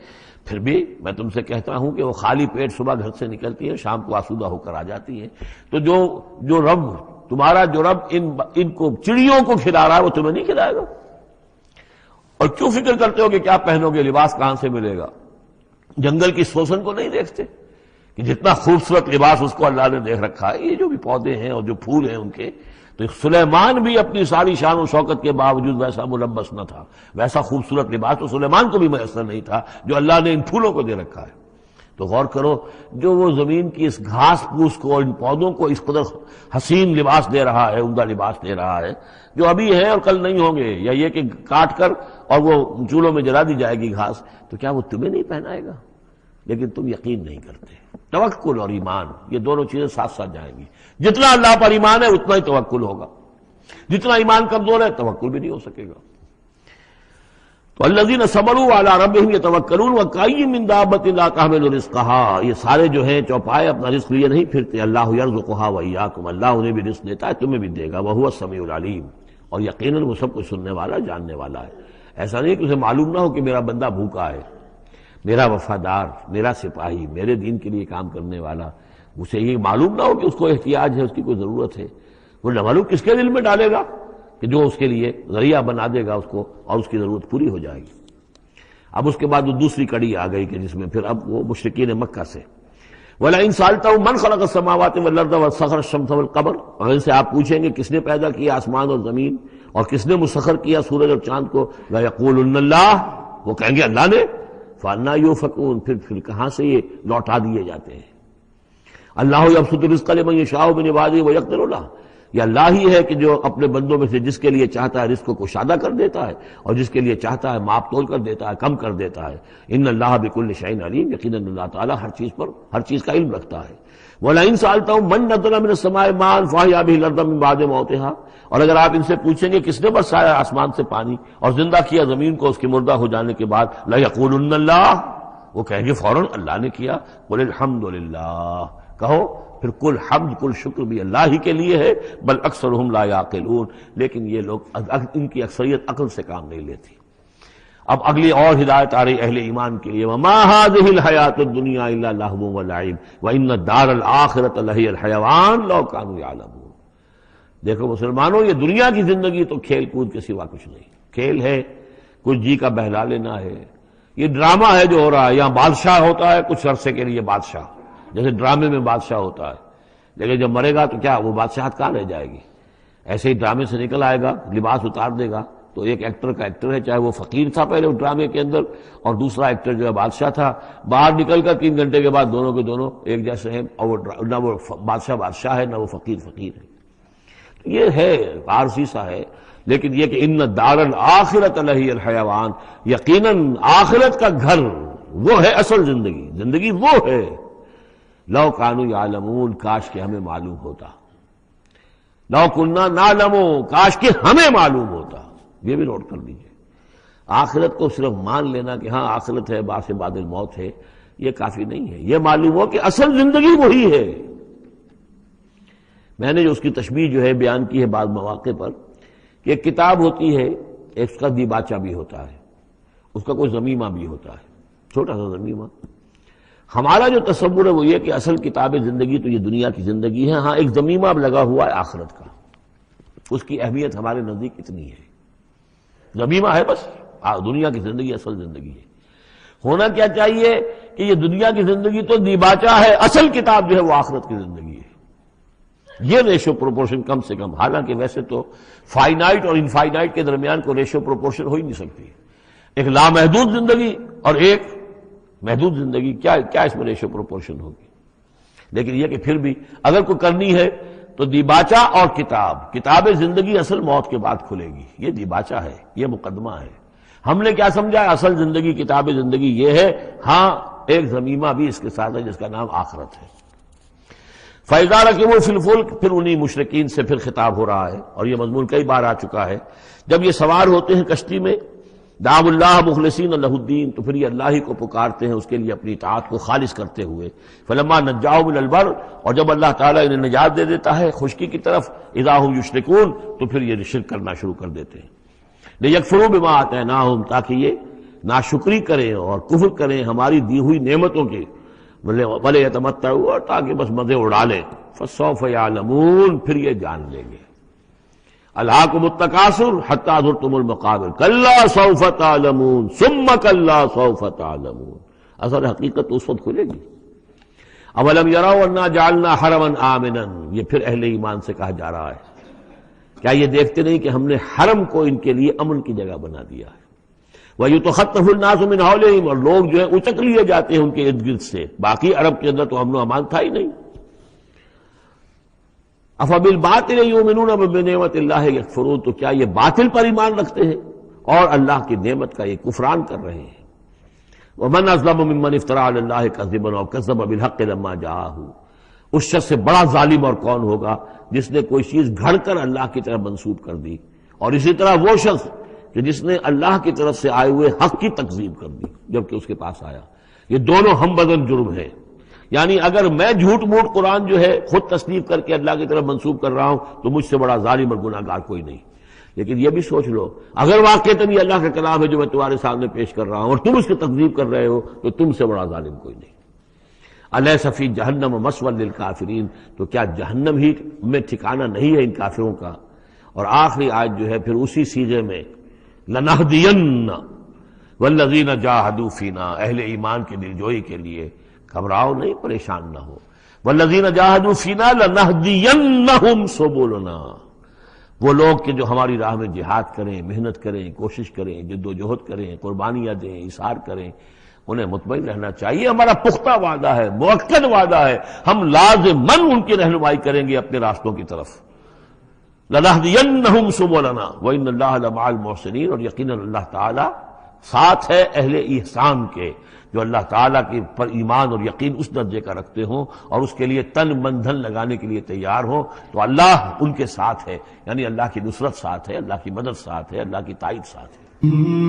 پھر بھی میں تم سے کہتا ہوں کہ وہ خالی پیٹ صبح گھر سے نکلتی ہیں، شام کو آسودہ ہو کر آ جاتی ہیں۔ تو جو رب تمہارا جو رب ان کو چڑیوں کو کھلا رہا ہے وہ تمہیں نہیں کھلائے گا؟ اور کیوں فکر کرتے ہو کہ کیا پہنو گے، لباس کہاں سے ملے گا؟ جنگل کی سوسن کو نہیں دیکھتے کہ جتنا خوبصورت لباس اس کو اللہ نے دیکھ رکھا ہے، یہ جو بھی پودے ہیں اور جو پھول ہیں ان کے، تو سلیمان بھی اپنی ساری شان و شوکت کے باوجود ویسا ملبس نہ تھا، ویسا خوبصورت لباس تو سلیمان کو بھی میسر نہیں تھا جو اللہ نے ان پھولوں کو دے رکھا ہے۔ تو غور کرو، جو وہ زمین کی اس گھاس پھوس کو، ان پودوں کو اس قدر حسین لباس دے رہا ہے، عمدہ لباس دے رہا ہے، جو ابھی ہیں اور کل نہیں ہوں گے، یا یہ کہ کاٹ کر اور وہ چولہوں میں جلا دی جائے گی گھاس، تو کیا وہ تمہیں نہیں پہنائے گا؟ لیکن تم یقین نہیں کرتے۔ توکل اور ایمان، یہ دونوں چیزیں ساتھ ساتھ جائیں گی۔ جتنا اللہ پر ایمان ہے اتنا ہی توکل ہوگا، جتنا ایمان کمزور ہے توکل بھی نہیں ہو سکے گا۔ تو الذین صبروا علی ربہم یتوکلون وکأی من دابۃ لا تحمل رزقها، یہ سارے جو ہیں چوپائے اپنا رزق لیے نہیں پھرتے، اللہ یرزقها وایاکم، اللہ انہیں بھی رزق دیتا ہے تمہیں بھی دے گا، وہو السمیع العلیم، اور یقیناً وہ سب کچھ سننے والا جاننے والا ہے۔ ایسا نہیں کہ اسے معلوم نہ ہو کہ میرا بندہ بھوکا ہے، میرا وفادار، میرا سپاہی، میرے دین کے لیے کام کرنے والا، اسے یہ معلوم نہ ہو کہ اس کو احتیاج ہے، اس کی کوئی ضرورت ہے، وہ نہ معلوم کس کے دل میں ڈالے گا کہ جو اس کے لیے ذریعہ بنا دے گا اس کو، اور اس کی ضرورت پوری ہو جائے گی۔ اب اس کے بعد وہ دوسری کڑی آ گئی کہ جس میں پھر اب وہ مشرکین مکہ سے، وَلَئِن سَأَلْتَهُم مَّنْ خَلَقَ السَّمَاوَاتِ وَالْأَرْضَ وَسَخَّرَ الشَّمْسَ وَالْقَمَرَ، اور ان سے آپ پوچھیں گے کس نے پیدا کیا آسمان اور زمین اور کس نے مسخر کیا سورج اور چاند کو، لَيَقُولُنَّ اللَّهُ، وہ کہیں گے اللہ نے، فَأَنَّىٰ يُؤْفَكُونَ، پھر کہاں سے یہ لوٹا دیے جاتے ہیں۔ اللہ یبسط الرزق لمن یشاء من عباده ویقدر له، یہ اللہ ہی ہے کہ جو اپنے بندوں میں سے جس کے لیے چاہتا ہے رزق کو کشادہ کر دیتا ہے، اور جس کے لیے چاہتا ہے ماپ تول کر دیتا ہے، کم کر دیتا ہے۔ ان اللہ بکل شیء علیم، یقیناً اللہ تعالیٰ ہر چیز پر ہر چیز کا علم رکھتا ہے۔ وَلَئِن سَأَلْتَهُم مَّن نَّزَّلَ مِنَ السَّمَاءِ مَاءً فَأَحْيَا بِهِ الْأَرْضَ مِن بَعْدِ مَوْتِهَا، اور اگر آپ ان سے پوچھیں گے کس نے برسایا آسمان سے پانی اور زندہ کیا زمین کو اس کے مردہ ہو جانے کے بعد، لَيَقُولُنَّ اللَّهُ، وہ کہیں گے فوراً اللہ نے کیا۔ قُلِ الْحَمْدُ لِلَّهِ، کہو پھر کل حمد کل شکر بھی اللہ ہی کے لیے ہے، بل اکثرہم لا یعقلون، لیکن یہ لوگ ان کی اکثریت عقل سے کام نہیں لیتی۔ اب اگلی اور ہدایت آ رہی اہل ایمان کے لیے، وما هذه الحیاۃ الدنیا الا لہو ولعب وان الدار الآخرۃ لہی الحیوان لو کانوا یعلمون۔ دیکھو مسلمانوں، یہ دنیا کی زندگی تو کھیل کود کے سوا کچھ نہیں، کھیل ہے، کچھ جی کا بہلا لینا ہے، یہ ڈرامہ ہے جو ہو رہا ہے۔ یہاں بادشاہ ہوتا ہے کچھ عرصے کے لیے، بادشاہ جیسے ڈرامے میں بادشاہ ہوتا ہے، لیکن جب مرے گا تو کیا وہ بادشاہت کہاں رہ جائے گی؟ ایسے ہی ڈرامے سے نکل آئے گا، لباس اتار دے گا تو ایک ایکٹر کا ایکٹر ہے، چاہے وہ فقیر تھا پہلے اس ڈرامے کے اندر، اور دوسرا ایکٹر جو ہے بادشاہ تھا، باہر نکل کر 3 گھنٹے کے بعد دونوں کے دونوں ایک جیسے ہیں، اور نہ وہ بادشاہ ہے نہ وہ فقیر ہے۔ یہ ہے عارضی سا ہے۔ لیکن یہ کہ ان الدار الآخرۃ لہی الحیوان، یقیناً آخرت کا گھر وہ ہے اصل زندگی، زندگی وہ ہے۔ لو کانوا یعلمون، کاش کہ ہمیں معلوم ہوتا، لو کنا نعلم، کاش کہ ہمیں معلوم ہوتا۔ یہ بھی نوٹ کر لیجیے، آخرت کو صرف مان لینا کہ ہاں آخرت ہے، بعد سے بعد الموت ہے، یہ کافی نہیں ہے۔ یہ معلوم ہو کہ اصل زندگی وہی ہے۔ میں نے جو اس کی تشبیہ جو ہے بیان کی ہے بعض مواقع پر، کہ ایک کتاب ہوتی ہے، ایک اس کا دیباچہ بھی ہوتا ہے، اس کا کوئی ضمیمہ بھی ہوتا ہے، چھوٹا سا ضمیمہ۔ ہمارا جو تصور ہے وہ یہ کہ اصل کتاب زندگی تو یہ دنیا کی زندگی ہے، ہاں ایک ضمیمہ اب لگا ہوا ہے آخرت کا، اس کی اہمیت ہمارے نزدیک اتنی ہے۔ ضمیمہ ہے بس، دنیا کی زندگی اصل زندگی ہے۔ ہونا کیا چاہیے کہ یہ دنیا کی زندگی تو دیباچہ ہے، اصل کتاب جو ہے وہ آخرت کی زندگی ہے۔ یہ ریشو پروپورشن کم سے کم، حالانکہ ویسے تو فائنائٹ اور انفائنائٹ کے درمیان کوئی ریشو پروپورشن ہو ہی نہیں سکتی، ایک لامحدود زندگی اور ایک محدود زندگی، کیا اس میں ریشو پروپورشن ہوگی؟ لیکن یہ کہ پھر بھی اگر کوئی کرنی ہے تو دیباچہ اور کتاب زندگی اصل موت کے بعد کھلے گی، یہ دیباچہ ہے، یہ مقدمہ ہے۔ ہم نے کیا سمجھا ہے اصل زندگی، کتاب زندگی یہ ہے، ہاں ایک ضمیمہ بھی اس کے ساتھ ہے جس کا نام آخرت ہے۔ فَإِذَا رَكِبُوا فِي الْفُلْكِ، پھر انہی مشرکین سے پھر خطاب ہو رہا ہے، اور یہ مضمون کئی بار آ چکا ہے۔ جب یہ سوار ہوتے ہیں کشتی میں، دعوا اللہ مخلصین لہ الدین، تو پھر یہ اللہ ہی کو پکارتے ہیں، اس کے لیے اپنی اطاعت کو خالص کرتے ہوئے۔ فلما نجاہم الی البر، اور جب اللہ تعالیٰ انہیں نجات دے دیتا ہے خشکی کی طرف، اذا ہم یشرکون، تو پھر یہ شرک کرنا شروع کر دیتے ہیں۔ لیکفروا بما آتیناہم، تاکہ یہ ناشکری کریں اور کفر کریں ہماری دی ہوئی نعمتوں کی، وَلَا يَتَمَتَّعُوا، اور تاکہ بس مزے اڑا لیں۔ فَسَوْفَ يَعْلَمُونَ، پھر یہ جان لیں گے۔ أَلْهَاكُمُ التَّكَاثُرُ حَتَّىٰ زُرْتُمُ الْمَقَابِرَ كَلَّا سَوْفَ تَعْلَمُونَ ثُمَّ كَلَّا سَوْفَ تَعْلَمُونَ، اصل حقیقت اس وقت کھلے گی۔ أَوَلَمْ يَرَوْا أَنَّا جَعَلْنَا حَرَمًا آمِنًا، یہ پھر اہل ایمان سے کہا جا رہا ہے، کیا یہ دیکھتے نہیں کہ ہم نے حرم کو ان کے لیے امن کی جگہ بنا دیا ہے۔ وَيُتَخَطَّفُ النَّاسُ مِنْ حَوْلِهِمْ، اور لوگ جو ہے اچک لیے جاتے ہیں ان کے ارد گرد سے، باقی عرب کے اندر تو امن و امان تھا ہی نہیں۔ أَفَبِالْبَاطِلِ يُؤْمِنُونَ وَبِنِعْمَتِ اللَّهِ يَكْفُرُونَ، تو کیا یہ باطل پر ایمان رکھتے ہیں اور اللہ کی نعمت کا یہ کفران کر رہے ہیں۔ وَمَنْ أَظْلَمُ مِمَّنِ افْتَرَىٰ عَلَى اللَّهِ كَذِبًا وَكَذَّبَ بِالْحَقِّ لَمَّا جَاءَهُ، اس شخص سے بڑا ظالم اور کون ہوگا جس نے کوئی چیز گھڑ کر اللہ کی طرف منسوب کر دی، اور اسی طرح وہ شخص کہ جس نے اللہ کی طرف سے آئے ہوئے حق کی تکذیب کر دی جبکہ اس کے پاس آیا۔ یہ دونوں ہم بدن جرم ہیں، یعنی اگر میں جھوٹ موٹ قرآن جو ہے خود تصنیف کر کے اللہ کی طرف منسوب کر رہا ہوں تو مجھ سے بڑا ظالم اور گناہ گار کوئی نہیں۔ لیکن یہ بھی سوچ لو، اگر واقعتاً یہ اللہ کا کلام ہے جو میں تمہارے سامنے پیش کر رہا ہوں اور تم اس کی تکذیب کر رہے ہو تو تم سے بڑا ظالم کوئی نہیں۔ الیس فی جہنم مثوی للکافرین، تو کیا جہنم ہی میں ٹھکانہ نہیں ہے ان کافروں کا؟ اور آخری آیت جو ہے پھر اسی سیغے میں، لنہدین والذین جاہدوا فینا، اہل ایمان کی دلجوئی کے لیے گھبراؤ نہیں، پریشان نہ ہو۔ والذین جاہدوا فینا لنہدینہم سبلنا، وہ لوگ کہ جو ہماری راہ میں جہاد کریں، محنت کریں، کوشش کریں، جد و جہد کریں، قربانیاں دیں، اثار کریں، انہیں مطمئن رہنا چاہیے ہمارا پختہ وعدہ ہے، مؤکد وعدہ ہے، ہم لازماً ان کی رہنمائی کریں گے اپنے راستوں کی طرف۔ لَنَهْدِيَنَّهُمْ سُبُلَنَا وَإِنَّ اللَّهَ لَمَعَ الْمُحْسِنِينَ، اور یقیناً اللہ تعالیٰ ساتھ ہے اہل احسان کے، جو اللہ تعالیٰ کے پر ایمان اور یقین اس درجے کا رکھتے ہوں اور اس کے لیے تن من دھن لگانے کے لیے تیار ہوں، تو اللہ ان کے ساتھ ہے، یعنی اللہ کی نصرت ساتھ ہے، اللہ کی مدد ساتھ ہے، اللہ کی تائید ساتھ ہے۔